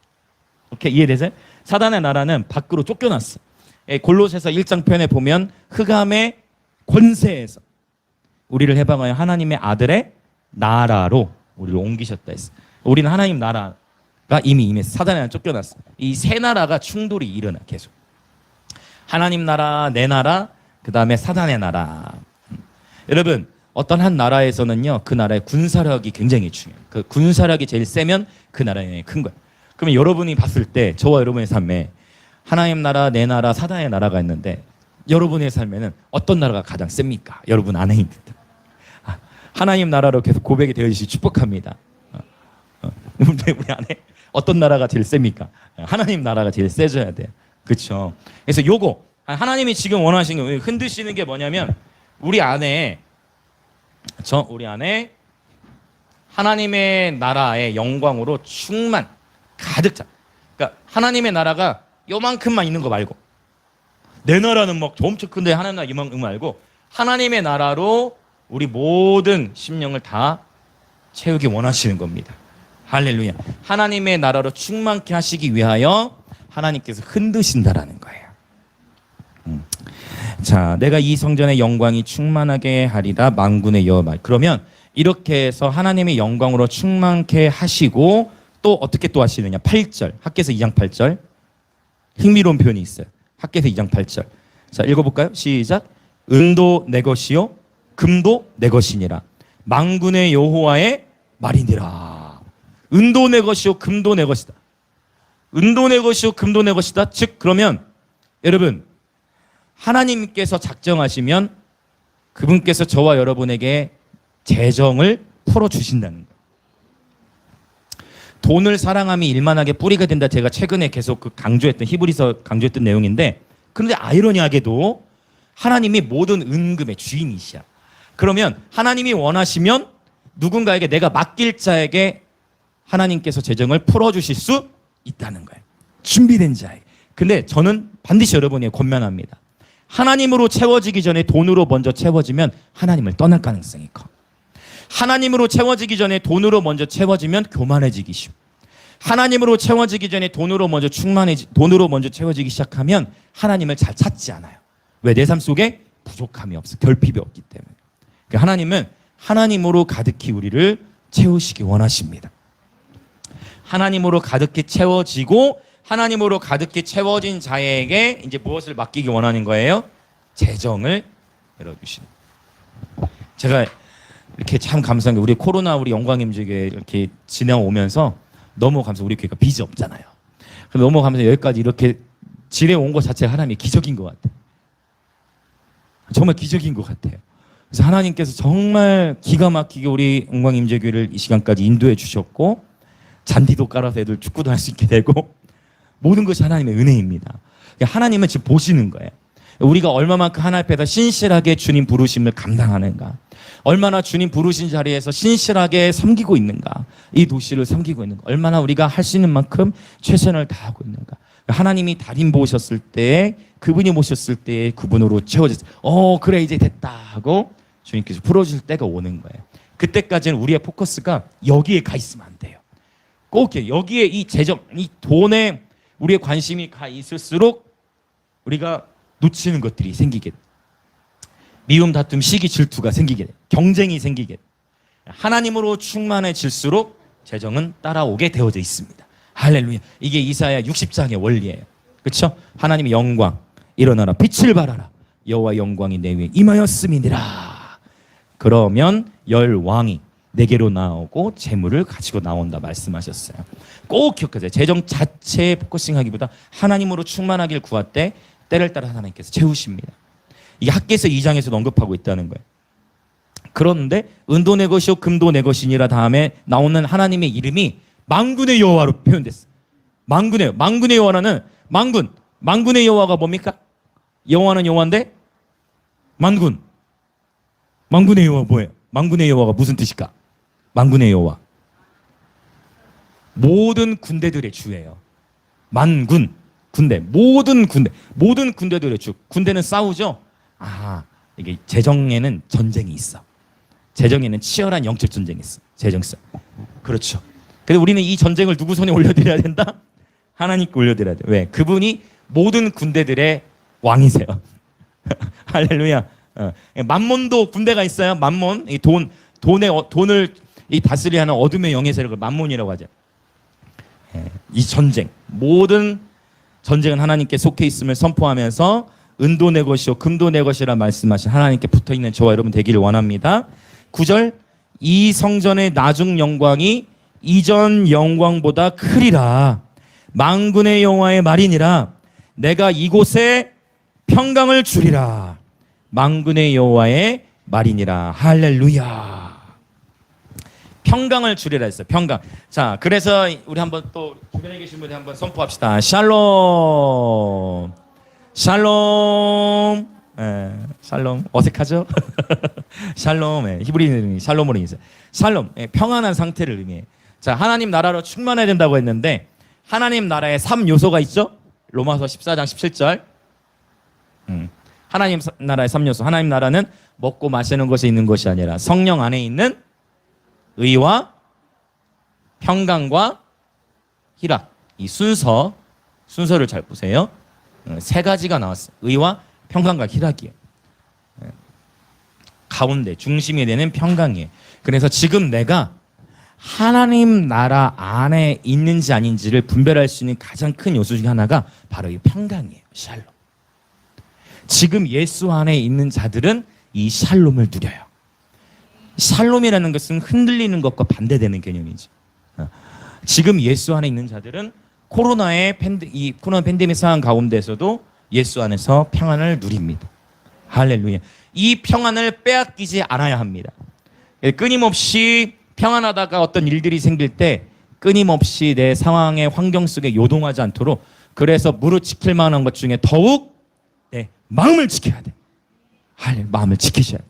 Speaker 1: 오케이, 이해되세요? 사단의 나라는 밖으로 쫓겨났어. 골로새서 1장 편에 보면 흑암의 권세에서 우리를 해방하여 하나님의 아들의 나라로 우리를 옮기셨다 했어. 우리는 하나님 나라가 이미 임했어. 사단의 나라는 쫓겨났어. 이 세 나라가 충돌이 일어나 계속. 하나님 나라, 내 나라, 그 다음에 사단의 나라. 여러분, 어떤 한 나라에서는요, 그 나라의 군사력이 굉장히 중요해요. 그 군사력이 제일 세면 그 나라의 큰 거예요. 그러면 여러분이 봤을 때 저와 여러분의 삶에 하나님 나라, 내 나라, 사단의 나라가 있는데 여러분의 삶에는 어떤 나라가 가장 셉니까? 여러분 안에 있는 하나님 나라로 계속 고백이 되어주시 축복합니다. 우리 안에 어떤 나라가 제일 셉니까? 하나님 나라가 제일 세져야 돼요. 그렇죠? 그래서 요거 하나님이 지금 원하시는 게 흔드시는 게 뭐냐면 우리 안에 하나님의 나라의 영광으로 충만 가득 차. 그러니까 하나님의 나라가 요만큼만 있는 거 말고 내 나라는 막 엄청 큰데 하나님 나라 이만큼 말고 하나님의 나라로 우리 모든 심령을 다 채우기 원하시는 겁니다. 할렐루야. 하나님의 나라로 충만케 하시기 위하여 하나님께서 흔드신다라는 거예요. 자, 내가 이 성전의 영광이 충만하게 하리라 만군의 여호와. 그러면 이렇게 해서 하나님의 영광으로 충만케 하시고 또 어떻게 또 하시느냐. 8절 학개서 2장 8절 흥미로운 표현이 있어요. 학개서 2장 8절 자 읽어볼까요? 시작. 은도 내 것이요 금도 내 것이니라 만군의 여호와의 말이니라. 은도 내 것이요 금도 내 것이다. 은도 내 것이요 금도 내 것이다. 즉 그러면 여러분 하나님께서 작정하시면 그분께서 저와 여러분에게 재정을 풀어주신다는 거예요. 돈을 사랑함이 일만하게 뿌리가 된다. 제가 최근에 계속 강조했던 히브리서 강조했던 내용인데 그런데 아이러니하게도 하나님이 모든 은금의 주인이시야. 그러면 하나님이 원하시면 누군가에게 내가 맡길 자에게 하나님께서 재정을 풀어주실 수 있다는 거예요. 준비된 자에게. 근데 저는 반드시 여러분에게 권면합니다. 하나님으로 채워지기 전에 돈으로 먼저 채워지면 하나님을 떠날 가능성이 커. 하나님으로 채워지기 전에 돈으로 먼저 채워지면 교만해지기 쉬워. 하나님으로 채워지기 전에 돈으로 먼저 채워지기 시작하면 하나님을 잘 찾지 않아요. 왜? 내 삶 속에 부족함이 없어. 결핍이 없기 때문에. 그러니까 하나님은 하나님으로 가득히 우리를 채우시기 원하십니다. 하나님으로 가득히 채워지고 하나님으로 가득히 채워진 자에게 이제 무엇을 맡기기 원하는 거예요? 재정을 열어주시는. 제가 이렇게 참 감사한 게 우리 코로나 우리 영광임직에 이렇게 지나오면서 너무 감사. 우리 교회가 빚이 없잖아요. 그래서 너무 감사. 여기까지 이렇게 지내온 것 자체가 하나님의 기적인 것 같아요. 정말 기적인 것 같아요. 그래서 하나님께서 정말 기가 막히게 우리 영광임재교회를 이 시간까지 인도해 주셨고 잔디도 깔아서 애들 축구도 할 수 있게 되고 모든 것이 하나님의 은혜입니다. 하나님은 지금 보시는 거예요. 우리가 얼마만큼 하나님 앞에서 신실하게 주님 부르심을 감당하는가, 얼마나 주님 부르신 자리에서 신실하게 섬기고 있는가, 이 도시를 섬기고 있는가, 얼마나 우리가 할 수 있는 만큼 최선을 다하고 있는가. 하나님이 달인 보셨을 때, 그분이 모셨을 때 그분으로 채워졌어요. 그래 이제 됐다 하고 주님께서 풀어줄 때가 오는 거예요. 그때까지는 우리의 포커스가 여기에 가 있으면 안 돼요. 꼭 여기에 이 재정, 이 돈에 우리의 관심이 가 있을수록 우리가 놓치는 것들이 생기게 돼. 미움, 다툼, 시기, 질투가 생기게 돼. 경쟁이 생기게 돼. 하나님으로 충만해질수록 재정은 따라오게 되어져 있습니다. 할렐루야. 이게 이사야 60장의 원리예요. 그렇죠? 하나님의 영광 일어나라, 빛을 발하라, 여호와 영광이 내 위에 임하였음이니라. 그러면 열 왕이 내게로 나오고 재물을 가지고 나온다 말씀하셨어요. 꼭 기억하세요. 재정 자체에 포커싱하기보다 하나님으로 충만하길 구할 때 때를 따라 하나님께서 채우십니다. 이게 학개서 2장에서 언급하고 있다는 거예요. 그런데 은도 내 것이요 금도 내 것이니라 다음에 나오는 하나님의 이름이 만군의 여호와로 표현됐어요. 만군의 여호와는 만군의 여호와가 뭡니까? 여호와는 여호와인데 만군의 여호와 뭐예요? 만군의 여호와가 무슨 뜻일까? 만군의 여호와 모든 군대들의 주예요. 만군 군대, 모든 군대들의 주. 군대는 싸우죠. 이게 재정에는 전쟁이 있어. 재정에는 치열한 영적 전쟁이 있어. 재정성. 그렇죠. 그래서 우리는 이 전쟁을 누구 손에 올려드려야 된다? 하나님께 올려드려야 돼. 왜? 그분이 모든 군대들의 왕이세요. 할렐루야. 만몬도 군대가 있어요. 만몬, 이 돈을 이 다스리는 어둠의 영의 세력을 만몬이라고 하죠. 이 전쟁, 모든 전쟁은 하나님께 속해 있음을 선포하면서 은도 내 것이요 금도 내 것이라 말씀하신 하나님께 붙어있는 저와 여러분 되기를 원합니다. 9절 이 성전의 나중 영광이 이전 영광보다 크리라. 만군의 여호와의 말이니라. 내가 이곳에 평강을 주리라. 만군의 여호와의 말이니라. 할렐루야. 평강을 주리라 했어요. 평강. 자, 그래서 우리 한번 또 주변에 계신 분들 한번 선포합시다. 샬롬. 샬롬. 예, 샬롬. 어색하죠? 샬롬. 예, 히브리 이름이 샬롬으로 있어요. 샬롬. 예, 평안한 상태를 의미해요. 자, 하나님 나라로 충만해야 된다고 했는데 하나님 나라에 3요소가 있죠? 로마서 14장 17절. 하나님 나라의 3요소. 하나님 나라는 먹고 마시는 것이 있는 것이 아니라 성령 안에 있는 의와 평강과 희락. 이 순서를 잘 보세요. 세 가지가 나왔어요. 의와 평강과 희락이에요. 가운데 중심이 되는 평강이에요. 그래서 지금 내가 하나님 나라 안에 있는지 아닌지를 분별할 수 있는 가장 큰 요소 중에 하나가 바로 이 평강이에요. 샬롬. 지금 예수 안에 있는 자들은 이 샬롬을 누려요. 샬롬이라는 것은 흔들리는 것과 반대되는 개념이죠. 지금 예수 안에 있는 자들은 코로나 팬데믹 상황 가운데서도 예수 안에서 평안을 누립니다. 할렐루야. 이 평안을 빼앗기지 않아야 합니다. 끊임없이 평안하다가 어떤 일들이 생길 때 끊임없이 내 상황의 환경 속에 요동하지 않도록, 그래서 무릇 지킬 만한 것 중에 더욱 내 마음을 지켜야 돼. 마음을 지키셔야 돼.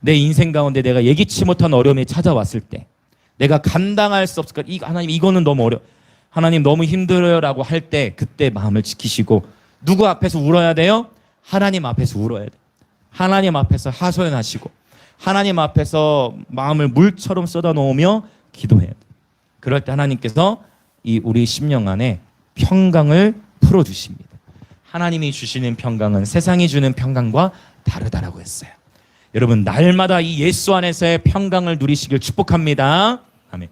Speaker 1: 내 인생 가운데 내가 예기치 못한 어려움이 찾아왔을 때, 내가 감당할 수 없을까? 하나님 이거는 너무 어려워. 하나님 너무 힘들어요라고 할 때 그때 마음을 지키시고, 누구 앞에서 울어야 돼요? 하나님 앞에서 울어야 돼. 하나님 앞에서 하소연하시고 하나님 앞에서 마음을 물처럼 쏟아놓으며 기도해야 돼. 그럴 때 하나님께서 이 우리 심령 안에 평강을 풀어주십니다. 하나님이 주시는 평강은 세상이 주는 평강과 다르다라고 했어요. 여러분 날마다 이 예수 안에서의 평강을 누리시길 축복합니다. 아멘.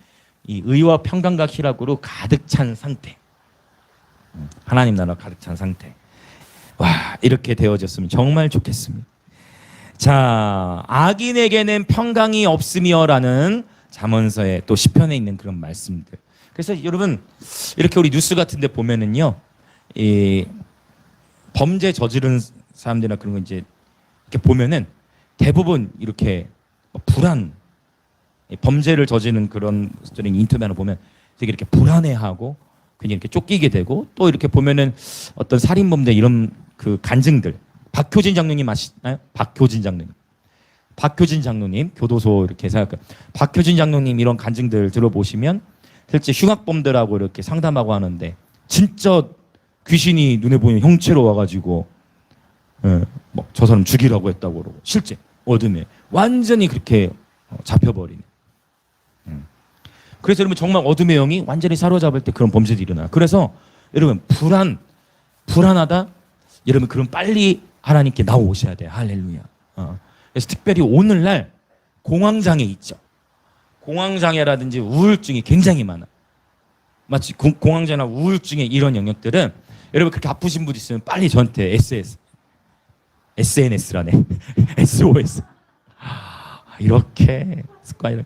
Speaker 1: 이 의와 평강과 희락으로 가득 찬 상태, 하나님 나라 가득 찬 상태. 와, 이렇게 되어졌으면 정말 좋겠습니다. 자, 악인에게는 평강이 없으며라는 잠언서에 또 시편에 있는 그런 말씀들. 그래서 여러분 이렇게 우리 뉴스 같은 데 보면은요, 이 범죄 저지른 사람들이나 그런 거 이제 이렇게 보면은 대부분 이렇게 불안, 범죄를 저지르는 그런 인터뷰 하나 보면 되게 이렇게 불안해하고 그냥 이렇게 쫓기게 되고, 또 이렇게 보면은 어떤 살인범죄 이런 그 간증들, 박효진 장로님 아시나요? 박효진 장로님 교도소 이렇게 생각해. 박효진 장로님 이런 간증들 들어보시면 실제 흉악범들하고 이렇게 상담하고 하는데 진짜 귀신이 눈에 보이는 형체로 와가지고 뭐 저 사람 죽이라고 했다고 그러고, 실제 어둠에 완전히 그렇게 잡혀버리는. 그래서 여러분 정말 어둠의 영이 완전히 사로잡을 때 그런 범죄들이 일어나요. 그래서 여러분 불안하다, 여러분 그럼 빨리 하나님께 나오셔야 돼요. 할렐루야. 그래서 특별히 오늘날 공황장애 있죠. 공황장애라든지 우울증이 굉장히 많아. 마치 공황장애나 우울증의 이런 영역들은 여러분 그렇게 아프신 분 있으면 빨리 저한테 SNS라네. SOS. 이렇게 습관이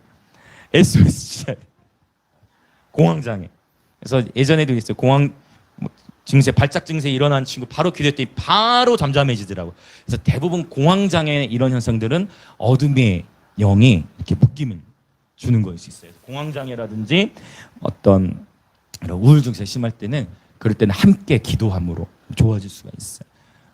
Speaker 1: SOS 진짜. 공황장애. 그래서 예전에도 있어요. 증세, 발작 증세 일어난 친구 바로 기도했더니 바로 잠잠해지더라고. 그래서 대부분 공황장애 이런 현상들은 어둠의 영이 이렇게 묶임을 주는 것이 있어요. 공황장애라든지 어떤 우울 증세 심할 때는, 그럴 때는 함께 기도함으로 좋아질 수가 있어요.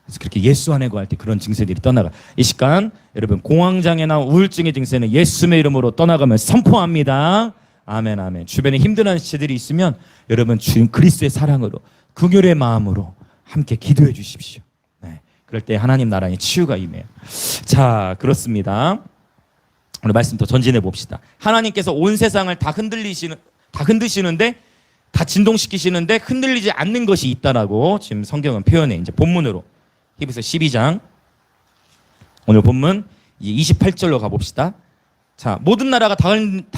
Speaker 1: 그래서 그렇게 예수 안에 거할 때 그런 증세들이 떠나가. 이 시간 여러분 공황장애나 우울증의 증세는 예수의 이름으로 떠나가면 선포합니다. 아멘, 아멘. 주변에 힘든 시들이 있으면 여러분 주님 그리스도의 사랑으로, 긍휼의 마음으로 함께 기도해 주십시오. 네. 그럴 때 하나님 나라의 치유가 임해요. 자, 그렇습니다. 오늘 말씀 더 전진해 봅시다. 하나님께서 온 세상을 다 흔드시는데, 다 진동시키시는데 흔들리지 않는 것이 있다라고 지금 성경은 표현해. 이제 본문으로 히브리서 12장 오늘 본문 28절로 가봅시다. 자, 모든 나라가 다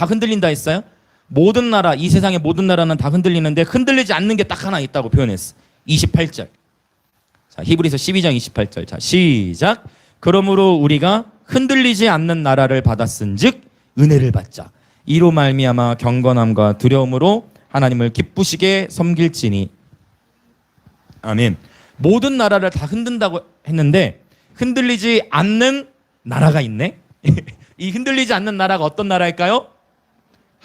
Speaker 1: 흔들린다 했어요. 모든 나라, 이 세상의 모든 나라는 다 흔들리는데 흔들리지 않는 게 딱 하나 있다고 표현했어. 28절. 자, 히브리서 12장 28절. 자, 시작. 그러므로 우리가 흔들리지 않는 나라를 받았은즉 은혜를 받자. 이로 말미암아 경건함과 두려움으로 하나님을 기쁘시게 섬길지니. 아멘. 모든 나라를 다 흔든다고 했는데 흔들리지 않는 나라가 있네. 이 흔들리지 않는 나라가 어떤 나라일까요?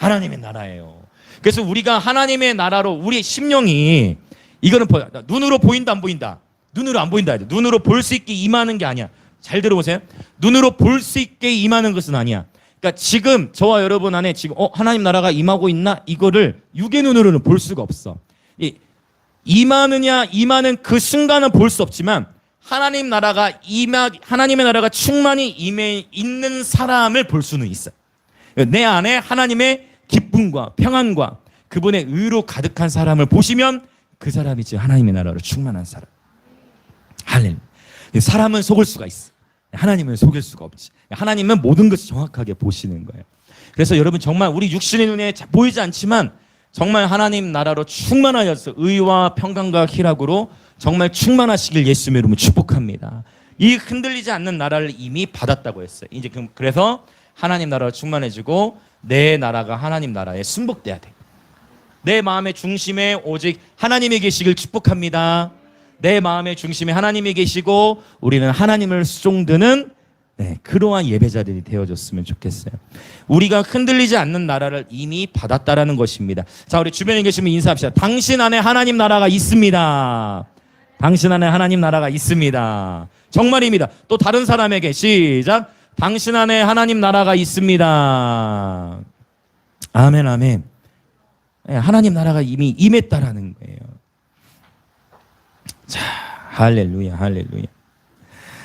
Speaker 1: 하나님의 나라예요. 그래서 우리가 하나님의 나라로 우리 심령이 이거는 눈으로 보인다 안 보인다? 눈으로 안 보인다. 눈으로 볼 수 있게 임하는 게 아니야. 잘 들어보세요. 눈으로 볼 수 있게 임하는 것은 아니야. 그러니까 지금 저와 여러분 안에 지금 하나님 나라가 임하고 있나? 이거를 육의 눈으로는 볼 수가 없어. 임하는 그 순간은 볼 수 없지만 하나님의 나라가 충만히 임해 있는 사람을 볼 수는 있어. 내 안에 하나님의 기쁨과 평안과 그분의 의로 가득한 사람을 보시면 그 사람이 지금 하나님의 나라로 충만한 사람. 할렐루야. 사람은 속을 수가 있어. 하나님은 속일 수가 없지. 하나님은 모든 것을 정확하게 보시는 거예요. 그래서 여러분 정말 우리 육신의 눈에 보이지 않지만 정말 하나님 나라로 충만하여서 의와 평강과 희락으로 정말 충만하시길 예수님의 이름으로 축복합니다. 이 흔들리지 않는 나라를 이미 받았다고 했어요. 이제 그래서 하나님 나라로 충만해지고 내 나라가 하나님 나라에 순복돼야 돼. 내 마음의 중심에 오직 하나님이 계시길 축복합니다. 내 마음의 중심에 하나님이 계시고 우리는 하나님을 수종드는 그러한 예배자들이 되어줬으면 좋겠어요. 우리가 흔들리지 않는 나라를 이미 받았다라는 것입니다. 자, 우리 주변에 계시면 인사합시다. 당신 안에 하나님 나라가 있습니다. 당신 안에 하나님 나라가 있습니다. 정말입니다. 또 다른 사람에게 시작. 당신 안에 하나님 나라가 있습니다. 아멘, 아멘. 하나님 나라가 이미 임했다라는 거예요. 자, 할렐루야, 할렐루야.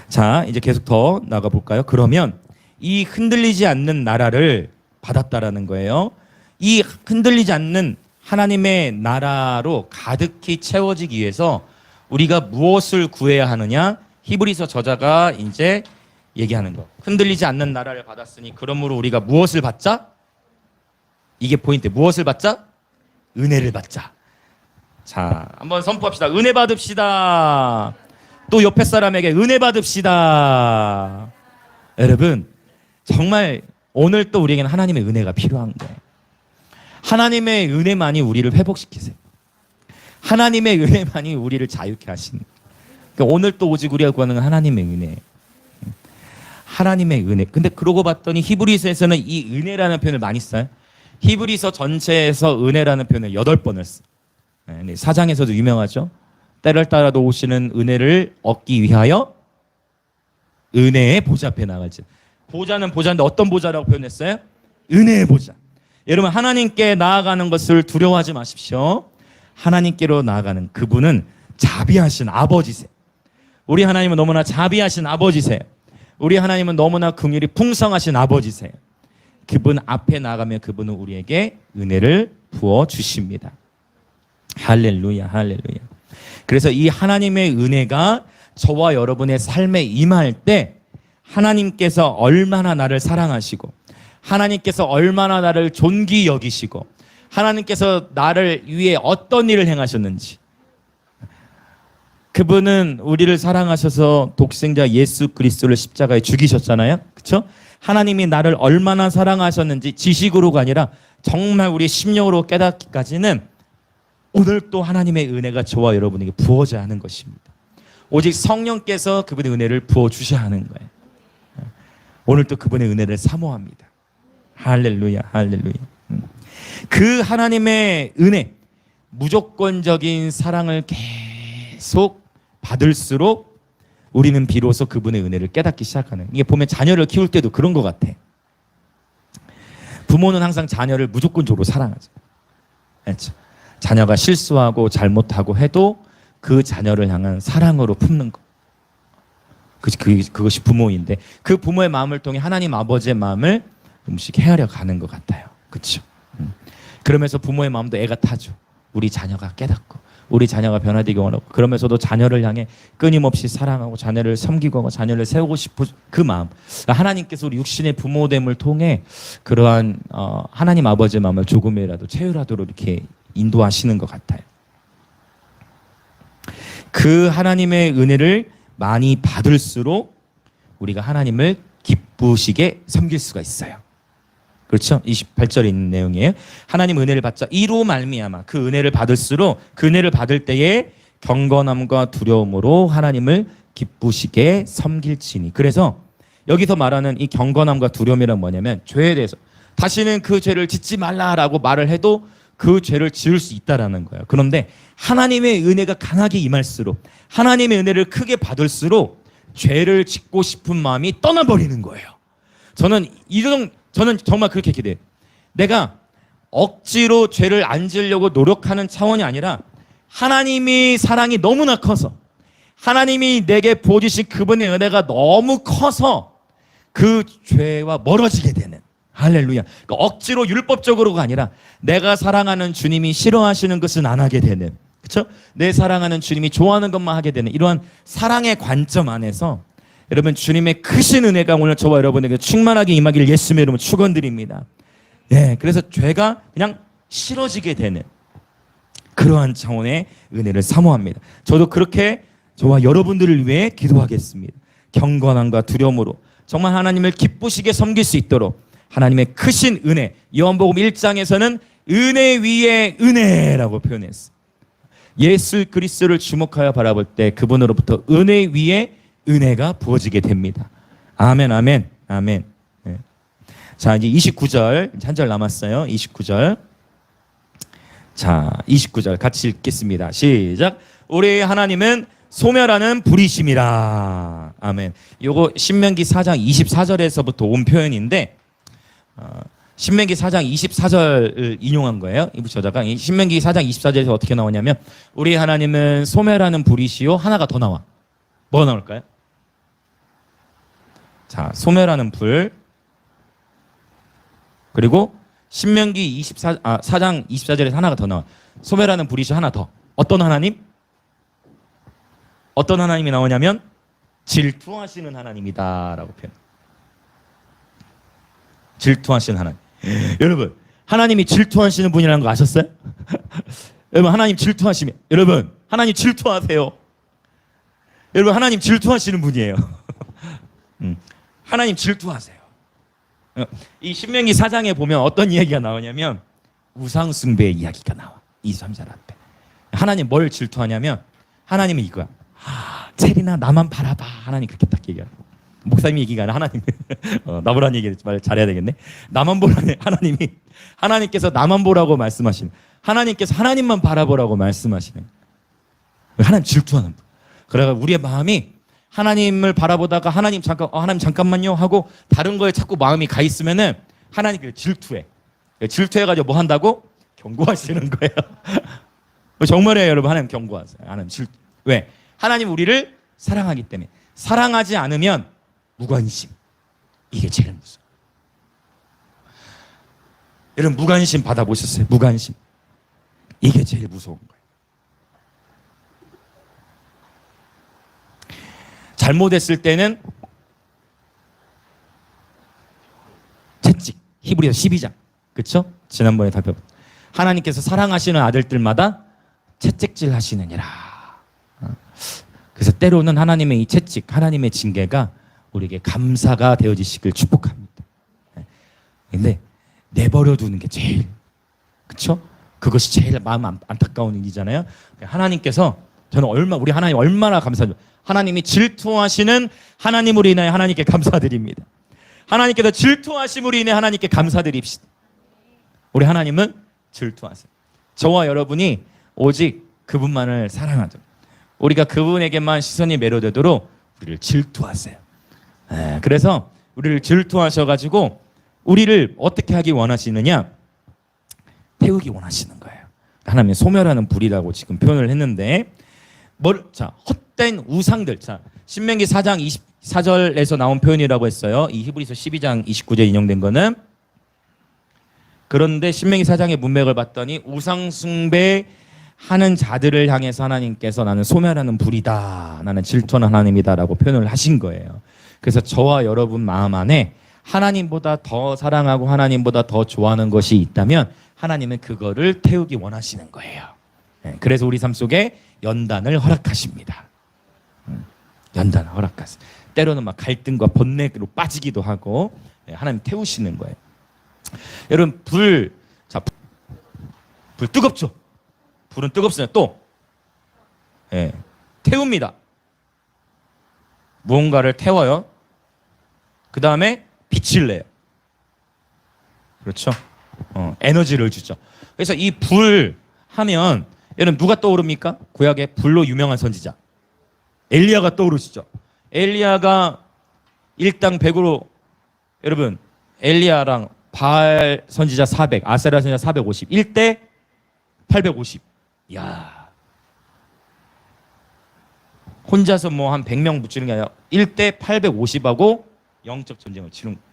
Speaker 1: 자, 이제 계속 더 나가 볼까요? 그러면 이 흔들리지 않는 나라를 받았다라는 거예요. 이 흔들리지 않는 하나님의 나라로 가득히 채워지기 위해서 우리가 무엇을 구해야 하느냐? 히브리서 저자가 이제 얘기하는 거. 흔들리지 않는 나라를 받았으니 그러므로 우리가 무엇을 받자? 이게 포인트. 무엇을 받자? 은혜를 받자. 자, 한번 선포합시다. 은혜 받읍시다. 또 옆에 사람에게 은혜 받읍시다. 여러분, 정말 오늘 또 우리에게는 하나님의 은혜가 필요한 거예요. 하나님의 은혜만이 우리를 회복시키세요. 하나님의 은혜만이 우리를 자유케 하시는 거예요. 그러니까 오늘 또 오직 우리가 구하는 건 하나님의 은혜. 하나님의 은혜. 근데 그러고 봤더니 히브리서에서는 이 은혜라는 표현을 많이 써요. 히브리서 전체에서 은혜라는 표현을 8번을 써요. 4장에서도 유명하죠. 때를 따라도 오시는 은혜를 얻기 위하여 은혜의 보좌 앞에 나가지. 보좌는 보좌인데 어떤 보좌라고 표현했어요? 은혜의 보좌. 여러분, 하나님께 나아가는 것을 두려워하지 마십시오. 하나님께로 나아가는 그분은 자비하신 아버지세요. 우리 하나님은 너무나 자비하신 아버지세요. 우리 하나님은 너무나 긍휼이 풍성하신 아버지세요. 그분 앞에 나가면 그분은 우리에게 은혜를 부어주십니다. 할렐루야, 할렐루야. 그래서 이 하나님의 은혜가 저와 여러분의 삶에 임할 때 하나님께서 얼마나 나를 사랑하시고 하나님께서 얼마나 나를 존귀 여기시고 하나님께서 나를 위해 어떤 일을 행하셨는지, 그분은 우리를 사랑하셔서 독생자 예수 그리스도를 십자가에 죽이셨잖아요. 그렇죠? 하나님이 나를 얼마나 사랑하셨는지 지식으로가 아니라 정말 우리 심령으로 깨닫기까지는 오늘 또 하나님의 은혜가 저와 여러분에게 부어져야 하는 것입니다. 오직 성령께서 그분의 은혜를 부어주셔야 하는 거예요. 오늘 또 그분의 은혜를 사모합니다. 할렐루야, 할렐루야. 그 하나님의 은혜, 무조건적인 사랑을 계속 받을수록 우리는 비로소 그분의 은혜를 깨닫기 시작하는. 이게 보면 자녀를 키울 때도 그런 것 같아. 부모는 항상 자녀를 무조건적으로 사랑하죠. 그렇죠? 자녀가 실수하고 잘못하고 해도 그 자녀를 향한 사랑으로 품는 것. 그것이 부모인데 그 부모의 마음을 통해 하나님 아버지의 마음을 조금씩 헤아려 가는 것 같아요. 그렇죠? 그러면서 부모의 마음도 애가 타죠. 우리 자녀가 깨닫고 우리 자녀가 변화되기 원하고, 그러면서도 자녀를 향해 끊임없이 사랑하고 자녀를 섬기고 하고 자녀를 세우고 싶은 그 마음. 하나님께서 우리 육신의 부모됨을 통해 그러한 하나님 아버지의 마음을 조금이라도 체휼하도록 이렇게 인도하시는 것 같아요. 그 하나님의 은혜를 많이 받을수록 우리가 하나님을 기쁘시게 섬길 수가 있어요. 그렇죠? 28절에 있는 내용이에요. 하나님 은혜를 받자 이로 말미암아 그 은혜를 받을수록 그 은혜를 받을 때에 경건함과 두려움으로 하나님을 기쁘시게 섬길지니. 그래서 여기서 말하는 이 경건함과 두려움이란 뭐냐면 죄에 대해서 다시는 그 죄를 짓지 말라라고 말을 해도 그 죄를 지을 수 있다라는 거예요. 그런데 하나님의 은혜가 강하게 임할수록, 하나님의 은혜를 크게 받을수록 죄를 짓고 싶은 마음이 떠나버리는 거예요. 저는 정말 그렇게 기대해요. 내가 억지로 죄를 안 지으려고 노력하는 차원이 아니라 하나님이 사랑이 너무나 커서, 하나님이 내게 부어주신 그분의 은혜가 너무 커서 그 죄와 멀어지게 되는, 할렐루야. 그러니까 억지로 율법적으로가 아니라 내가 사랑하는 주님이 싫어하시는 것은 안 하게 되는, 그렇죠? 내 사랑하는 주님이 좋아하는 것만 하게 되는 이러한 사랑의 관점 안에서 여러분 주님의 크신 은혜가 오늘 저와 여러분에게 충만하게 임하기를 예수님의 이름으로 축원드립니다. 네, 그래서 죄가 그냥 싫어지게 되는 그러한 차원의 은혜를 사모합니다. 저도 그렇게 저와 여러분들을 위해 기도하겠습니다. 경건함과 두려움으로 정말 하나님을 기쁘시게 섬길 수 있도록 하나님의 크신 은혜, 요한복음 1장에서는 은혜 위에 은혜라고 표현했어요. 예수 그리스도를 주목하여 바라볼 때 그분으로부터 은혜 위에 은혜가 부어지게 됩니다. 아멘, 아멘, 아멘. 네. 자, 이제 29절, 한 절 남았어요. 29절. 자, 29절 같이 읽겠습니다. 시작. 우리 하나님은 소멸하는 불이심이라. 아멘. 요거 신명기 4장 24절에서부터 온 표현인데, 신명기 4장 24절을 인용한 거예요. 이 저자가 신명기 4장 24절에서 어떻게 나오냐면, 우리 하나님은 소멸하는 불이시요. 하나가 더 나와. 뭐가 나올까요? 자, 소멸하는 불. 그리고 신명기 4장 24절에서 하나가 더 나와. 소멸하는 불이시요 하나 더. 어떤 하나님? 어떤 하나님이 나오냐면 질투하시는 하나님이다라고 표현. 질투하시는 하나님. 여러분, 하나님이 질투하시는 분이라는 거 아셨어요? 여러분, 하나님 질투하시면, 여러분, 하나님 질투하세요. 여러분, 하나님 질투하시는 분이에요. 하나님 질투하세요. 이 신명기 4장에 보면 어떤 이야기가 나오냐면 우상 숭배의 이야기가 나와. 23절 앞에. 하나님 뭘 질투하냐면, 하나님은 이거야. 체리나 나만 바라봐. 하나님 그렇게 딱 얘기하고. 목사님이 얘기가 아니라 하나님. 나보라는 얘기 말 잘해야 되겠네. 나만 보라네. 하나님께서 나만 보라고 말씀하시는. 하나님께서 하나님만 바라보라고 말씀하시는. 하나님 질투하는 분. 그래서 우리의 마음이 하나님을 바라보다가 하나님 잠깐만요 하고 다른 거에 자꾸 마음이 가 있으면은 하나님 질투해. 질투해가지고 뭐 한다고? 경고하시는 거예요. 정말이에요, 여러분. 하나님 경고하세요. 하나님 질투. 왜? 하나님 우리를 사랑하기 때문에. 사랑하지 않으면 무관심. 이게 제일 무서워. 여러분, 무관심 받아보셨어요? 무관심. 이게 제일 무서운 거예요. 잘못했을 때는 채찍. 히브리서 12장. 그렇죠? 지난번에 다 배웠. 하나님께서 사랑하시는 아들들마다 채찍질 하시느니라. 그래서 때로는 하나님의 이 채찍, 하나님의 징계가 우리에게 감사가 되어지시길 축복합니다. 근데 내버려 두는 게 제일, 그렇죠? 그것이 제일 마음 안타까운 일이잖아요. 하나님께서 우리 하나님 얼마나 감사하죠. 하나님이 질투하시는 하나님으로 인하여 하나님께 감사드립니다. 하나님께서 질투하심으로 인해 하나님께 감사드립시다. 우리 하나님은 질투하세요. 저와 여러분이 오직 그분만을 사랑하죠. 우리가 그분에게만 시선이 매료되도록 우리를 질투하세요. 그래서 우리를 질투하셔가지고 우리를 어떻게 하기 원하시느냐? 태우기 원하시는 거예요. 하나님의 소멸하는 불이라고 지금 표현을 했는데, 자, 헛된 우상들. 자, 신명기 4장 24절에서 나온 표현이라고 했어요. 이 히브리서 12장 29절 인용된 거는. 그런데 신명기 4장의 문맥을 봤더니 우상 숭배하는 자들을 향해서 하나님께서 나는 소멸하는 불이다, 나는 질투하는 하나님이다라고 표현을 하신 거예요. 그래서 저와 여러분 마음 안에 하나님보다 더 사랑하고 하나님보다 더 좋아하는 것이 있다면 하나님은 그거를 태우기 원하시는 거예요. 그래서 우리 삶 속에 연단을 허락하십니다. 연단을 허락하세요. 때로는 막 갈등과 번뇌로 빠지기도 하고 하나님 태우시는 거예요. 여러분, 불 뜨겁죠? 불은 뜨겁습니다. 또 태웁니다. 무언가를 태워요. 그 다음에 빛을 내요. 그렇죠? 에너지를 주죠. 그래서 이 불 하면 여러분 누가 떠오릅니까? 구약의 불로 유명한 선지자 엘리야가 떠오르시죠. 엘리야가 일당 100으로 여러분 엘리야랑 바알 선지자 400, 아세라 선지자 450, 1대 850. 야, 혼자서 뭐 한 100명 붙이는 게 아니라 1대 850하고 영적 전쟁을 치른 거예요.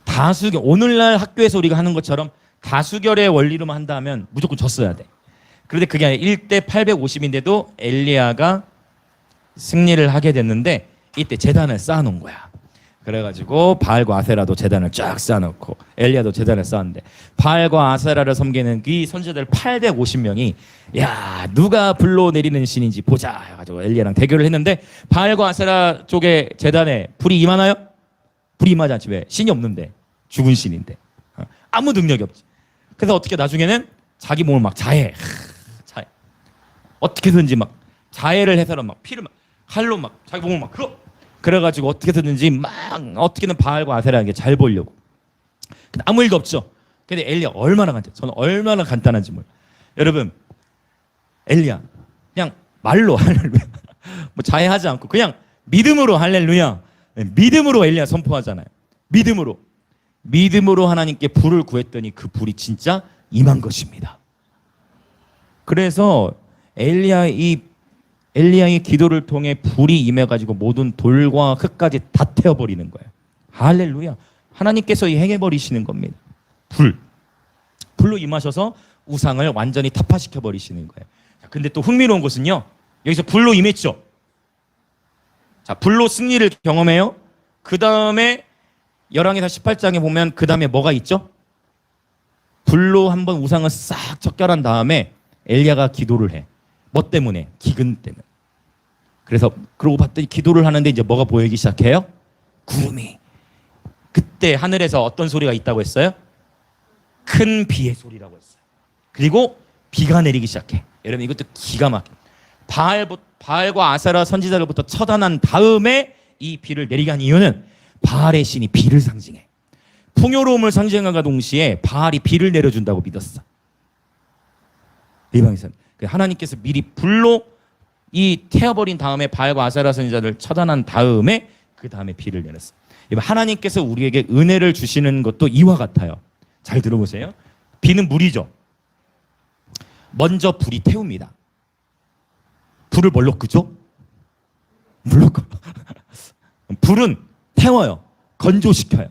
Speaker 1: 다수결, 오늘날 학교에서 우리가 하는 것처럼 다수결의 원리로만 한다면 무조건 졌어야 돼. 그런데 그게 아니라 1대 850인데도 엘리야가 승리를 하게 됐는데 이때 제단을 쌓아놓은 거야. 그래가지고 바알과 아세라도 제단을 쫙 쌓아놓고 엘리야도 제단을 쌓았는데 바알과 아세라를 섬기는 이 선지자들 850명이 야 누가 불로 내리는 신인지 보자 해가지고 엘리야랑 대결을 했는데 바알과 아세라 쪽에 제단에 불이 임하나요? 불이 임하지 않지. 왜? 신이 없는데. 죽은 신인데 아무 능력이 없지. 그래서 어떻게 나중에는 자기 몸을 막 자해 어떻게든지 막 자해를 해서 막 피를 막 칼로 막 자기 몸을 막 그래가지고 어떻게든지 막 어떻게든 바알과 아세라에게 잘 보려고. 근데 아무 일도 없죠. 근데 엘리야 얼마나 간단해. 저는 얼마나 간단한지 몰라요. 여러분 엘리야 그냥 말로 할렐루야 뭐 자해하지 않고 그냥 믿음으로 할렐루야 믿음으로 엘리야 선포하잖아요. 믿음으로 하나님께 불을 구했더니 그 불이 진짜 임한 것입니다. 그래서 엘리야의 기도를 통해 불이 임해가지고 모든 돌과 흙까지 다 태워버리는 거예요. 할렐루야. 하나님께서 행해버리시는 겁니다. 불로 임하셔서 우상을 완전히 타파시켜버리시는 거예요. 근데 또 흥미로운 것은요. 여기서 불로 임했죠. 자, 불로 승리를 경험해요. 그 다음에 열왕기사 18장에 보면 그 다음에 뭐가 있죠? 불로 한번 우상을 싹 척결한 다음에 엘리야가 기도를 해. 뭐 때문에? 기근 때문에. 그래서 그러고 봤더니 기도를 하는데 이제 뭐가 보이기 시작해요? 구름이. 그때 하늘에서 어떤 소리가 있다고 했어요? 큰 비의 소리라고 했어요. 그리고 비가 내리기 시작해. 여러분 이것도 기가 막혀. 바알과 아세라 선지자들부터 처단한 다음에 이 비를 내리게 한 이유는 바알의 신이 비를 상징해. 풍요로움을 상징함과 동시에 바알이 비를 내려준다고 믿었어. 이방에서는 하나님께서 미리 불로 이 태워버린 다음에 바알과 아세라 선지자를 처단한 다음에 그 다음에 비를 내렸어. 하나님께서 우리에게 은혜를 주시는 것도 이와 같아요. 잘 들어보세요. 비는 물이죠. 먼저 불이 태웁니다. 불을 뭘로 끄죠? 물로 끄. 불은 태워요. 건조시켜요.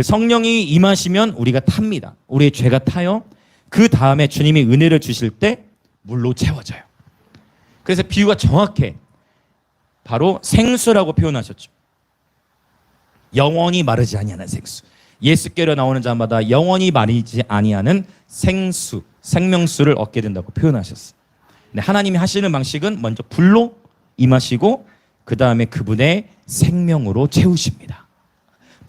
Speaker 1: 성령이 임하시면 우리가 탑니다. 우리의 죄가 타요. 그 다음에 주님이 은혜를 주실 때 물로 채워져요. 그래서 비유가 정확해. 바로 생수라고 표현하셨죠. 영원히 마르지 아니하는 생수. 예수께로 나오는 자마다 영원히 마르지 아니하는 생수, 생명수를 얻게 된다고 표현하셨어요. 근데 하나님이 하시는 방식은 먼저 불로 임하시고 그 다음에 그분의 생명으로 채우십니다.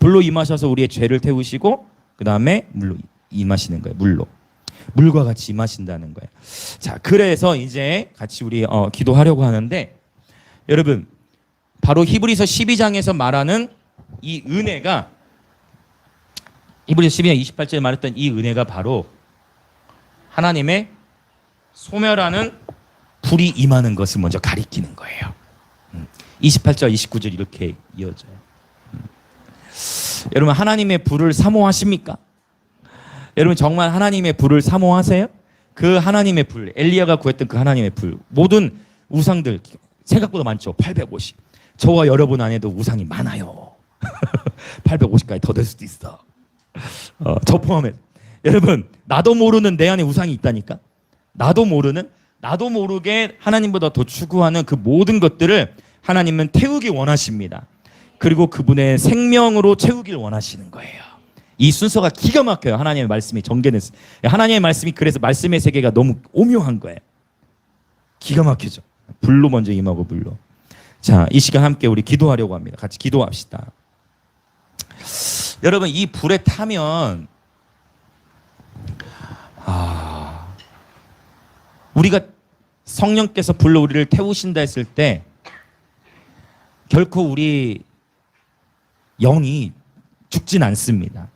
Speaker 1: 불로 임하셔서 우리의 죄를 태우시고 그 다음에 물로 임하시는 거예요. 물과 같이 임하신다는 거예요. 자, 그래서 이제 같이 우리 기도하려고 하는데 여러분 바로 히브리서 12장에서 말하는 이 은혜가 히브리서 12장 28절에 말했던 이 은혜가 바로 하나님의 소멸하는 불이 임하는 것을 먼저 가리키는 거예요. 28절 29절 이렇게 이어져요. 여러분 하나님의 불을 사모하십니까? 여러분 정말 하나님의 불을 사모하세요? 그 하나님의 불, 엘리야가 구했던 그 하나님의 불, 모든 우상들 생각보다 많죠. 850. 저와 여러분 안에도 우상이 많아요. 850까지 더 될 수도 있어. 저 포함해. 여러분 나도 모르는 내 안에 우상이 있다니까. 나도 모르게 하나님보다 더 추구하는 그 모든 것들을 하나님은 태우기 원하십니다. 그리고 그분의 생명으로 채우길 원하시는 거예요. 이 순서가 기가 막혀요. 하나님의 말씀이 전개됐어요. 하나님의 말씀이 그래서 말씀의 세계가 너무 오묘한 거예요. 기가 막히죠. 불로 먼저 임하고 불로. 자, 이 시간 함께 우리 기도하려고 합니다. 같이 기도합시다. 여러분 이 불에 타면 우리가 성령께서 불로 우리를 태우신다 했을 때 결코 우리 영이 죽진 않습니다.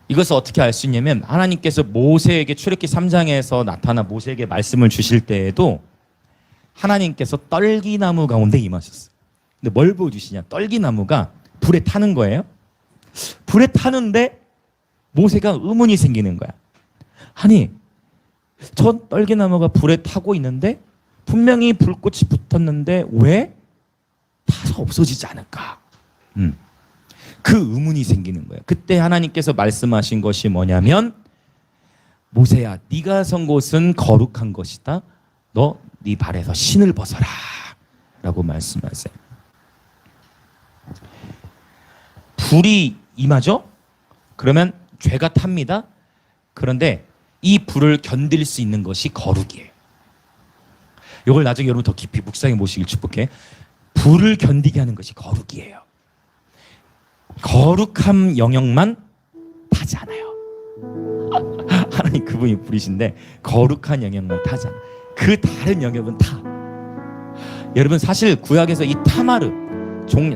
Speaker 1: 이것을 어떻게 알 수 있냐면 하나님께서 모세에게 출애굽기 3장에서 나타나 모세에게 말씀을 주실 때에도 하나님께서 떨기나무 가운데 임하셨어요. 근데 뭘 보여주시냐? 떨기나무가 불에 타는 거예요. 불에 타는데 모세가 의문이 생기는 거야. 아니, 저 떨기나무가 불에 타고 있는데 분명히 불꽃이 붙었는데 왜 타서 없어지지 않을까? 그 의문이 생기는 거예요. 그때 하나님께서 말씀하신 것이 뭐냐면, 모세야, 네가 선 곳은 거룩한 것이다. 너 네 발에서 신을 벗어라 라고 말씀하세요. 불이 임하죠? 그러면 죄가 탑니다. 그런데 이 불을 견딜 수 있는 것이 거룩이에요. 이걸 나중에 여러분 더 깊이 묵상해 보시길 축복해. 불을 견디게 하는 것이 거룩이에요. 거룩한 영역만 타지 않아요. 하나님 그분이 불이신데 거룩한 영역만 타지 않아요. 그 다른 영역은 타. 여러분 사실 구약에서 이 타마르,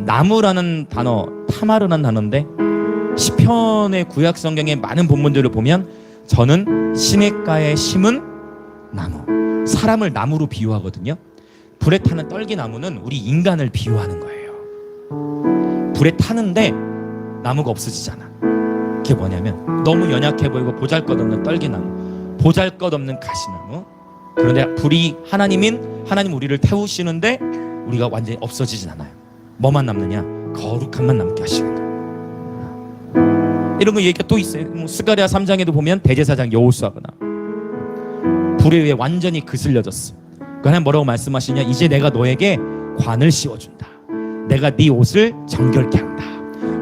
Speaker 1: 나무라는 단어, 타마르라는 단어인데 시편의 구약 성경의 많은 본문들을 보면 저는 시냇가에 심은 나무, 사람을 나무로 비유하거든요. 불에 타는 떨기나무는 우리 인간을 비유하는 거예요. 불에 타는데 나무가 없어지잖아. 그게 뭐냐면 너무 연약해 보이고 보잘것없는 떨기나무, 보잘것없는 가시나무. 그런데 불이 하나님 우리를 태우시는데 우리가 완전히 없어지진 않아요. 뭐만 남느냐? 거룩함만 남게 하시는 거예요. 이런 거 얘기가 또 있어요. 스가랴 3장에도 보면 대제사장 여호수아가 불에 의해 완전히 그슬려졌어. 그 하나님 뭐라고 말씀하시냐? 이제 내가 너에게 관을 씌워준다. 내가 네 옷을 정결케 한다.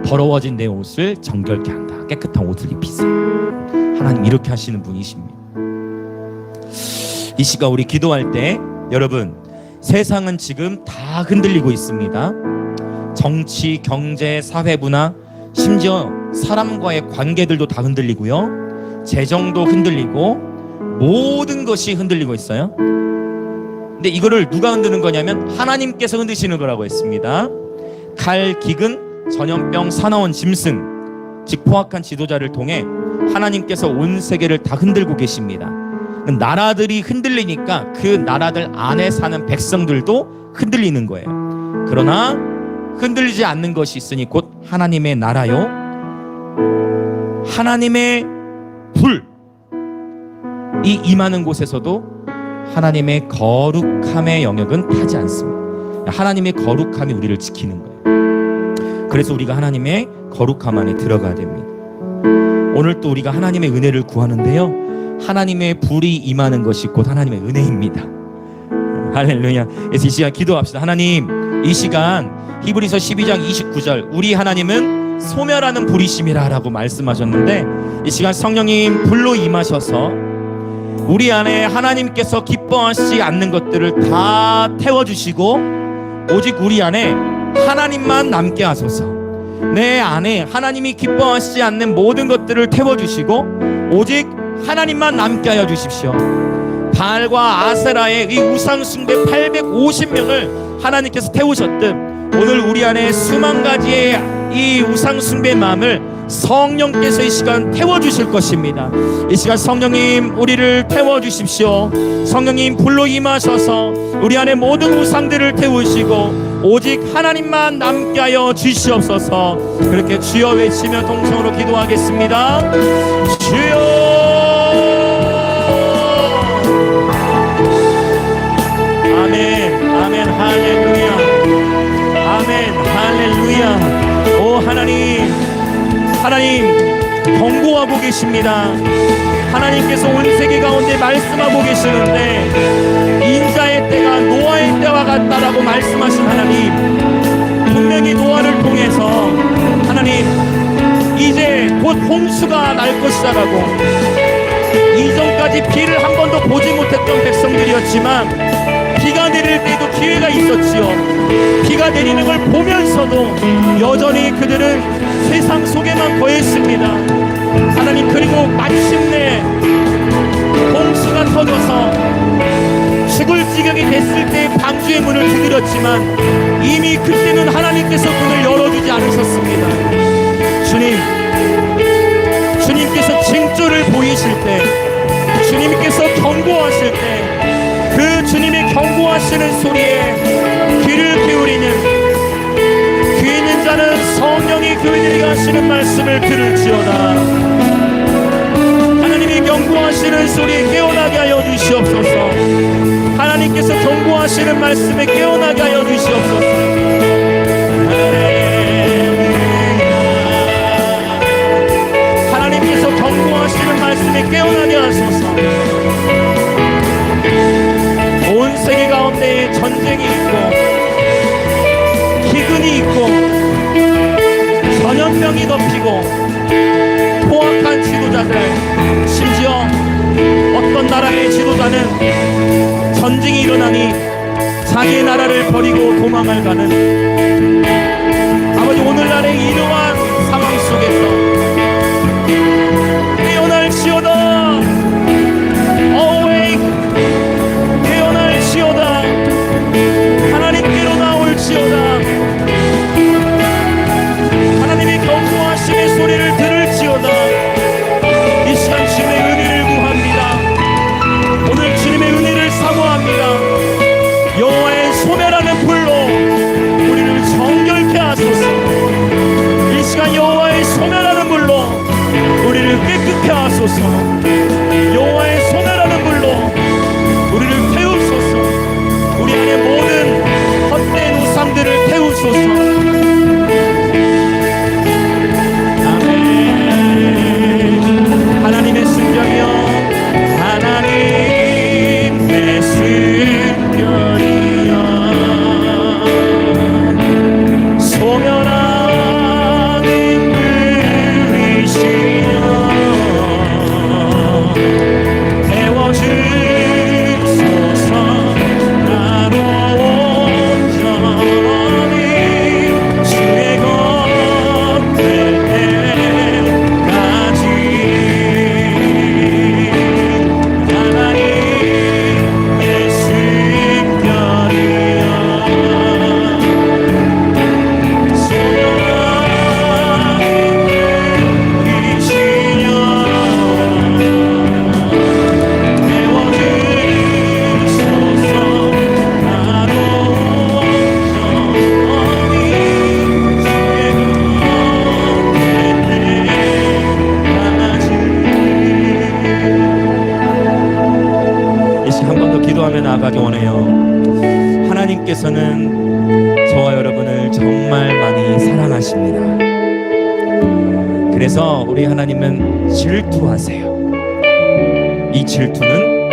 Speaker 1: 더러워진 내 옷을 정결케 한다. 깨끗한 옷을 입히세요. 하나님 이렇게 하시는 분이십니다. 이 시간 우리 기도할 때 여러분, 세상은 지금 다 흔들리고 있습니다. 정치, 경제, 사회, 문화, 심지어 사람과의 관계들도 다 흔들리고요. 재정도 흔들리고 모든 것이 흔들리고 있어요. 근데 이거를 누가 흔드는 거냐면 하나님께서 흔드시는 거라고 했습니다. 칼, 기근, 전염병, 사나운 짐승, 즉 포악한 지도자를 통해 하나님께서 온 세계를 다 흔들고 계십니다. 나라들이 흔들리니까 그 나라들 안에 사는 백성들도 흔들리는 거예요. 그러나 흔들리지 않는 것이 있으니 곧 하나님의 나라요, 하나님의 불, 이 임하는 곳에서도 하나님의 거룩함의 영역은 타지 않습니다. 하나님의 거룩함이 우리를 지키는 거예요. 그래서 우리가 하나님의 거룩함 안에 들어가야 됩니다. 오늘 또 우리가 하나님의 은혜를 구하는데요, 하나님의 불이 임하는 것이 곧 하나님의 은혜입니다. 할렐루야. 그래서 이 시간 기도합시다. 하나님, 이 시간 히브리서 12장 29절 우리 하나님은 소멸하는 불이심이라 라고 말씀하셨는데, 이 시간 성령님 불로 임하셔서 우리 안에 하나님께서 기뻐하시지 않는 것들을 다 태워주시고 오직 우리 안에 하나님만 남게 하소서. 내 안에 하나님이 기뻐하시지 않는 모든 것들을 태워주시고 오직 하나님만 남게 하여 주십시오. 바알과 아세라의 이 우상 숭배 850명을 하나님께서 태우셨듯 오늘 우리 안에 수만 가지의 이 우상 숭배의 마음을 성령께서 이 시간 태워주실 것입니다. 이 시간 성령님 우리를 태워주십시오. 성령님 불로 임하셔서 우리 안에 모든 우상들을 태우시고 오직 하나님만 남게 하여 주시옵소서. 그렇게 주여 외치며 동성으로 기도하겠습니다. 주여, 아멘, 할렐루야, 아멘, 할렐루야. 오 하나님, 하나님 경고하고 계십니다. 하나님께서 온 세계 가운데 말씀하고 계시는데 인자의 때가 노아의 때와 같다라고 말씀하신 하나님, 분명히 노아를 통해서 하나님 이제 곧 홍수가 날 것이다라고, 이전까지 비를 한 번도 보지 못했던 백성들이었지만 비가 내릴 때도 기회가 있었지요. 비가 내리는 걸 보면서도 여전히 그들은 세상 속에만 거했습니다. 하나님, 그리고 마침내 홍수가 터져서 죽을 지경이 됐을 때 방주의 문을 두드렸지만 이미 그때는 하나님께서 문을 열어주지 않으셨습니다. 주님, 목줄을 보이실 때, 주님께서 경고하실 때, 그 주님이 경고하시는 소리에 귀를 기울이는, 귀 있는 자는 성령이 그들에게 하시는 말씀을 들을지어다. 하나님이 경고하시는 소리에 깨어나게 하여 주시옵소서. 하나님께서 경고하시는 말씀에 깨어나게 하여 주시옵소서. 하나님께서 경고하시는 말씀에 깨어나게 하소서. 온 세계 가운데 전쟁이 있고 기근이 있고 전염병이 덮이고 포악한 지도자들, 심지어 어떤 나라의 지도자는 전쟁이 일어나니 자기의 나라를 버리고 도망을 가는, 아버지 오늘날의 이러한 상황 속에서 깨어날지어다. Awake, 깨어날지어다. 하나님께로 나올지어다. 하나님이 경고하심의 소리를 들을지어다. 이 시간 주님의 은혜를 구합니다. 오늘 주님의 은혜를 사모합니다. 여호와의 소멸하는 불로 우리를 정결케 하소서. 이 시간 여호와의 소멸하는 불로 우리를 깨끗게 하소서. 여호와의 소멸하는 불로 우리를 태우소서. 우리 안에 모든 헛된 우상들을 태우소서. 하나님의 순결이여, 하나님의 순결이여, 소멸하는 불이시여, 태워주소서. 나로 온전히 주의 것 될 때까지. 나아가기 원해요. 하나님께서는 저와 여러분을 정말 많이 사랑하십니다. 그래서 우리 하나님은 질투하세요. 이 질투는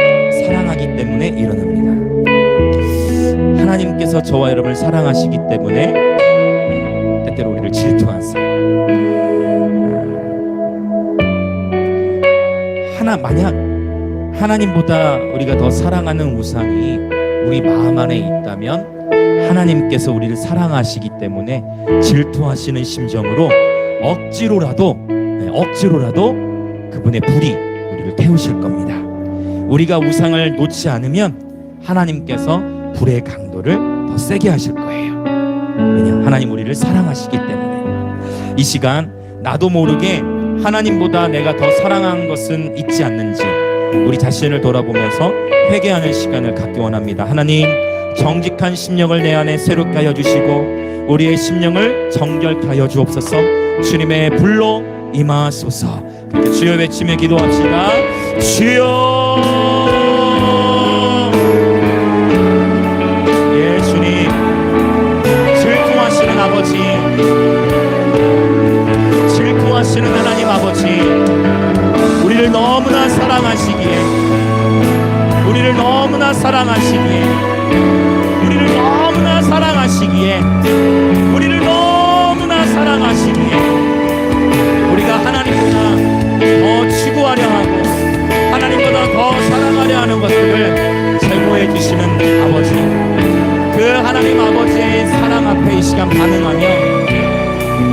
Speaker 1: 사랑하기 때문에 일어납니다. 하나님께서 저와 여러분을 사랑하시기 때문에 때때로 우리를 질투하세요. 만약 하나님보다 우리가 더 사랑하는 우상이 우리 마음 안에 있다면 하나님께서 우리를 사랑하시기 때문에 질투하시는 심정으로 억지로라도 그분의 불이 우리를 태우실 겁니다. 우리가 우상을 놓지 않으면 하나님께서 불의 강도를 더 세게 하실 거예요. 왜냐? 하나님 우리를 사랑하시기 때문에. 이 시간 나도 모르게 하나님보다 내가 더 사랑한 것은 있지 않는지 우리 자신을 돌아보면서 회개하는 시간을 갖기 원합니다. 하나님, 정직한 심령을 내 안에 새롭게 하여 주시고 우리의 심령을 정결케 하여 주옵소서. 주님의 불로 임하소서. 그렇게 주여 외치며 기도합시다. 주여. 예, 주님, 질투하시는 아버지, 질투하시는 하나님 아버지, 우리를 너무나 사랑하시기에, 우리를 너무나 사랑하시기에, 우리를 너무나 사랑하시기에, 우리를 너무나 사랑하시기에, 우리가 하나님보다 더 추구하려 하고 하나님보다 더 사랑하려 하는 것들을 제공해 주시는 아버지, 그 하나님 아버지의 사랑 앞에 이 시간 반응하며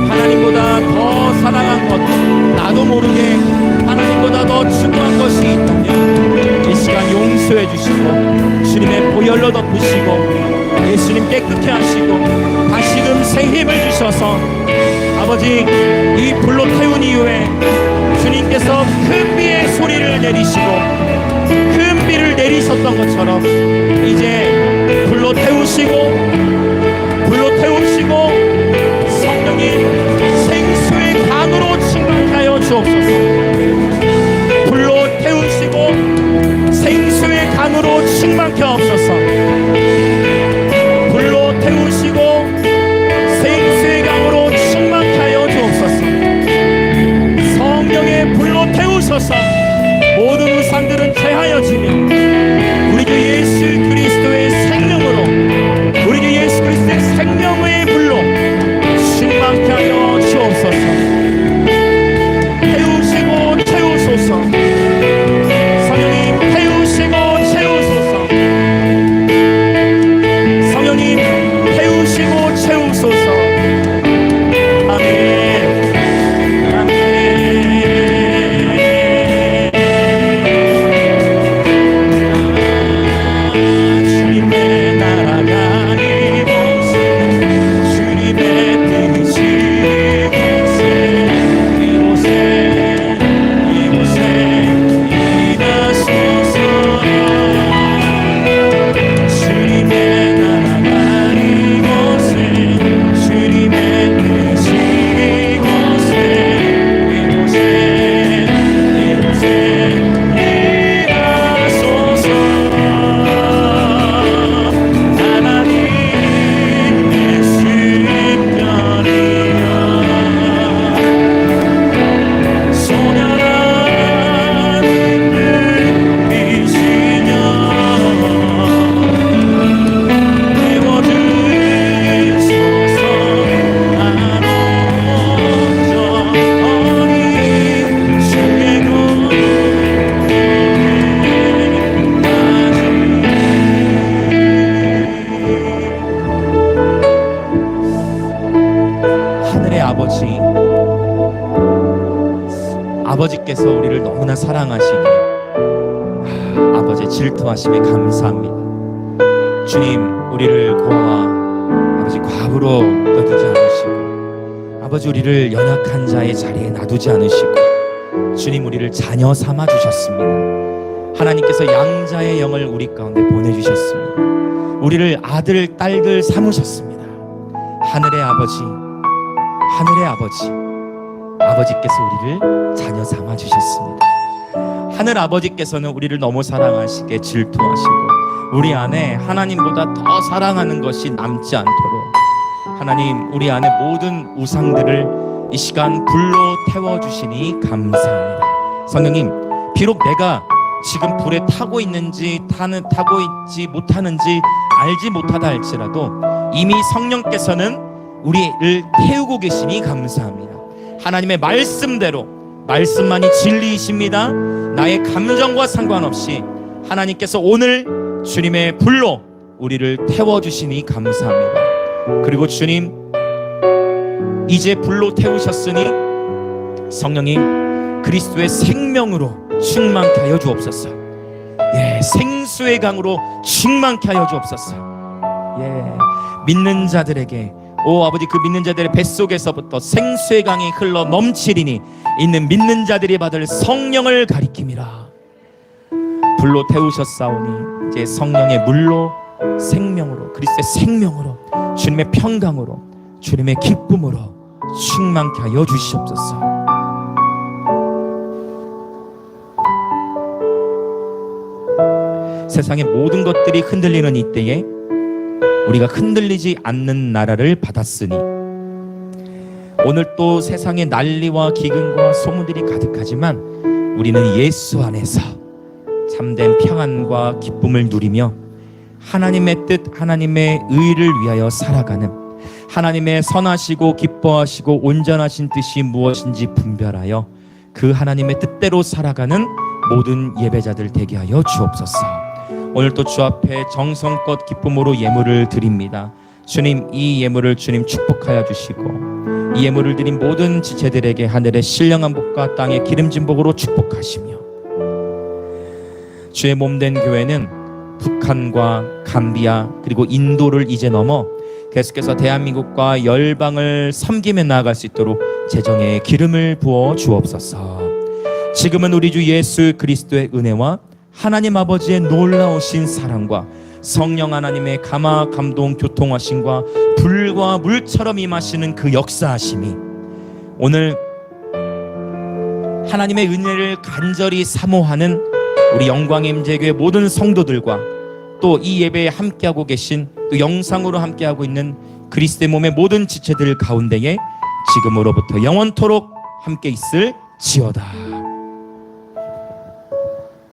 Speaker 1: 하나님보다 더 사랑한 것, 나도 모르게 하나님보다 더 추구한 것이 있다면 이 시간 용서해 주시고 주님의 보혈로 덮으시고 예수님 깨끗게 하시고 다시금 새 힘을 주셔서 아버지 이 불로 태운 이후에 주님께서 큰 비의 소리를 내리시고 큰 비를 내리셨던 것처럼 이제 불로 태우시고 성령님 생수의 강으로 충만하여 주옵소서. 불로 태우시고 생수의 강으로 충만케 하옵소서. 불로 태우시고 생수의 강으로 충만케 하여 주옵소서. 성령의 불로 태우셔서 모든 우상들은 제하여지며 우리 주 예수 그리스도의 생명으로 우리 주 예수 그리스도의 생명의 불로 충만케 하여 주옵소서. 태우시고 채우소서. 성령님 태우시고 채우소서. 성령님 태우시고 채우소서. 아멘. 주님의 나라가 이곳에 주님의 뜻이 아버지께서 우리를 너무나 사랑하시기에 아버지의 질투하심에 감사합니다. 주님, 우리를 고아와 아버지 과부로 놔두지 않으시고 아버지 우리를 연약한 자의 자리에 놔두지 않으시고 주님, 우리를 자녀 삼아 주셨습니다. 하나님께서 양자의 영을 우리 가운데 보내주셨습니다. 우리를 아들, 딸들 삼으셨습니다. 하늘의 아버지께서 우리를 자녀 삼아 주셨습니다. 하늘 아버지께서는 우리를 너무 사랑하시게 질투하시고 우리 안에 하나님보다 더 사랑하는 것이 남지 않도록 하나님, 우리 안에 모든 우상들을 이 시간 불로 태워주시니 감사합니다. 성령님, 비록 내가 지금 불에 타고 있는지 타고 있지 못하는지 알지 못하다 할지라도 이미 성령께서는 우리를 태우고 계시니 감사합니다. 하나님의 말씀대로, 말씀만이 진리이십니다. 나의 감정과 상관없이 하나님께서 오늘 주님의 불로 우리를 태워주시니 감사합니다. 그리고 주님, 이제 불로 태우셨으니 성령님 그리스도의 생명으로 충만케 하여 주옵소서. 생수의 강으로 충만케 하여 주옵소서. 믿는 자들에게 오 아버지, 그 믿는 자들의 뱃속에서부터 생수의 강이 흘러 넘치리니 있는 믿는 자들이 받을 성령을 가리킴이라. 불로 태우셨사오니 이제 성령의 물로, 생명으로, 그리스도의 생명으로, 주님의 평강으로, 주님의 기쁨으로 충만케 하여 주시옵소서. 세상의 모든 것들이 흔들리는 이때에 우리가 흔들리지 않는 나라를 받았으니 오늘 또 세상의 난리와 기근과 소문들이 가득하지만 우리는 예수 안에서 참된 평안과 기쁨을 누리며 하나님의 뜻, 하나님의 의를 위하여 살아가는, 하나님의 선하시고 기뻐하시고 온전하신 뜻이 무엇인지 분별하여 그 하나님의 뜻대로 살아가는 모든 예배자들 되게 하여 주옵소서. 오늘 또 주 앞에 정성껏 기쁨으로 예물을 드립니다. 주님, 이 예물을 주님 축복하여 주시고 이 예물을 드린 모든 지체들에게 하늘의 신령한 복과 땅의 기름진 복으로 축복하시며 주의 몸된 교회는 북한과 감비아 그리고 인도를 이제 넘어 계속해서 대한민국과 열방을 섬기며 나아갈 수 있도록 재정에 기름을 부어 주옵소서. 지금은 우리 주 예수 그리스도의 은혜와 하나님 아버지의 놀라우신 사랑과 성령 하나님의 감화 감동 교통하심과 불과 물처럼 임하시는 그 역사하심이 오늘 하나님의 은혜를 간절히 사모하는 우리 영광의 임재교회 모든 성도들과 또 이 예배에 함께하고 계신 또 영상으로 함께하고 있는 그리스도의 몸의 모든 지체들 가운데에 지금으로부터 영원토록 함께 있을 지어다.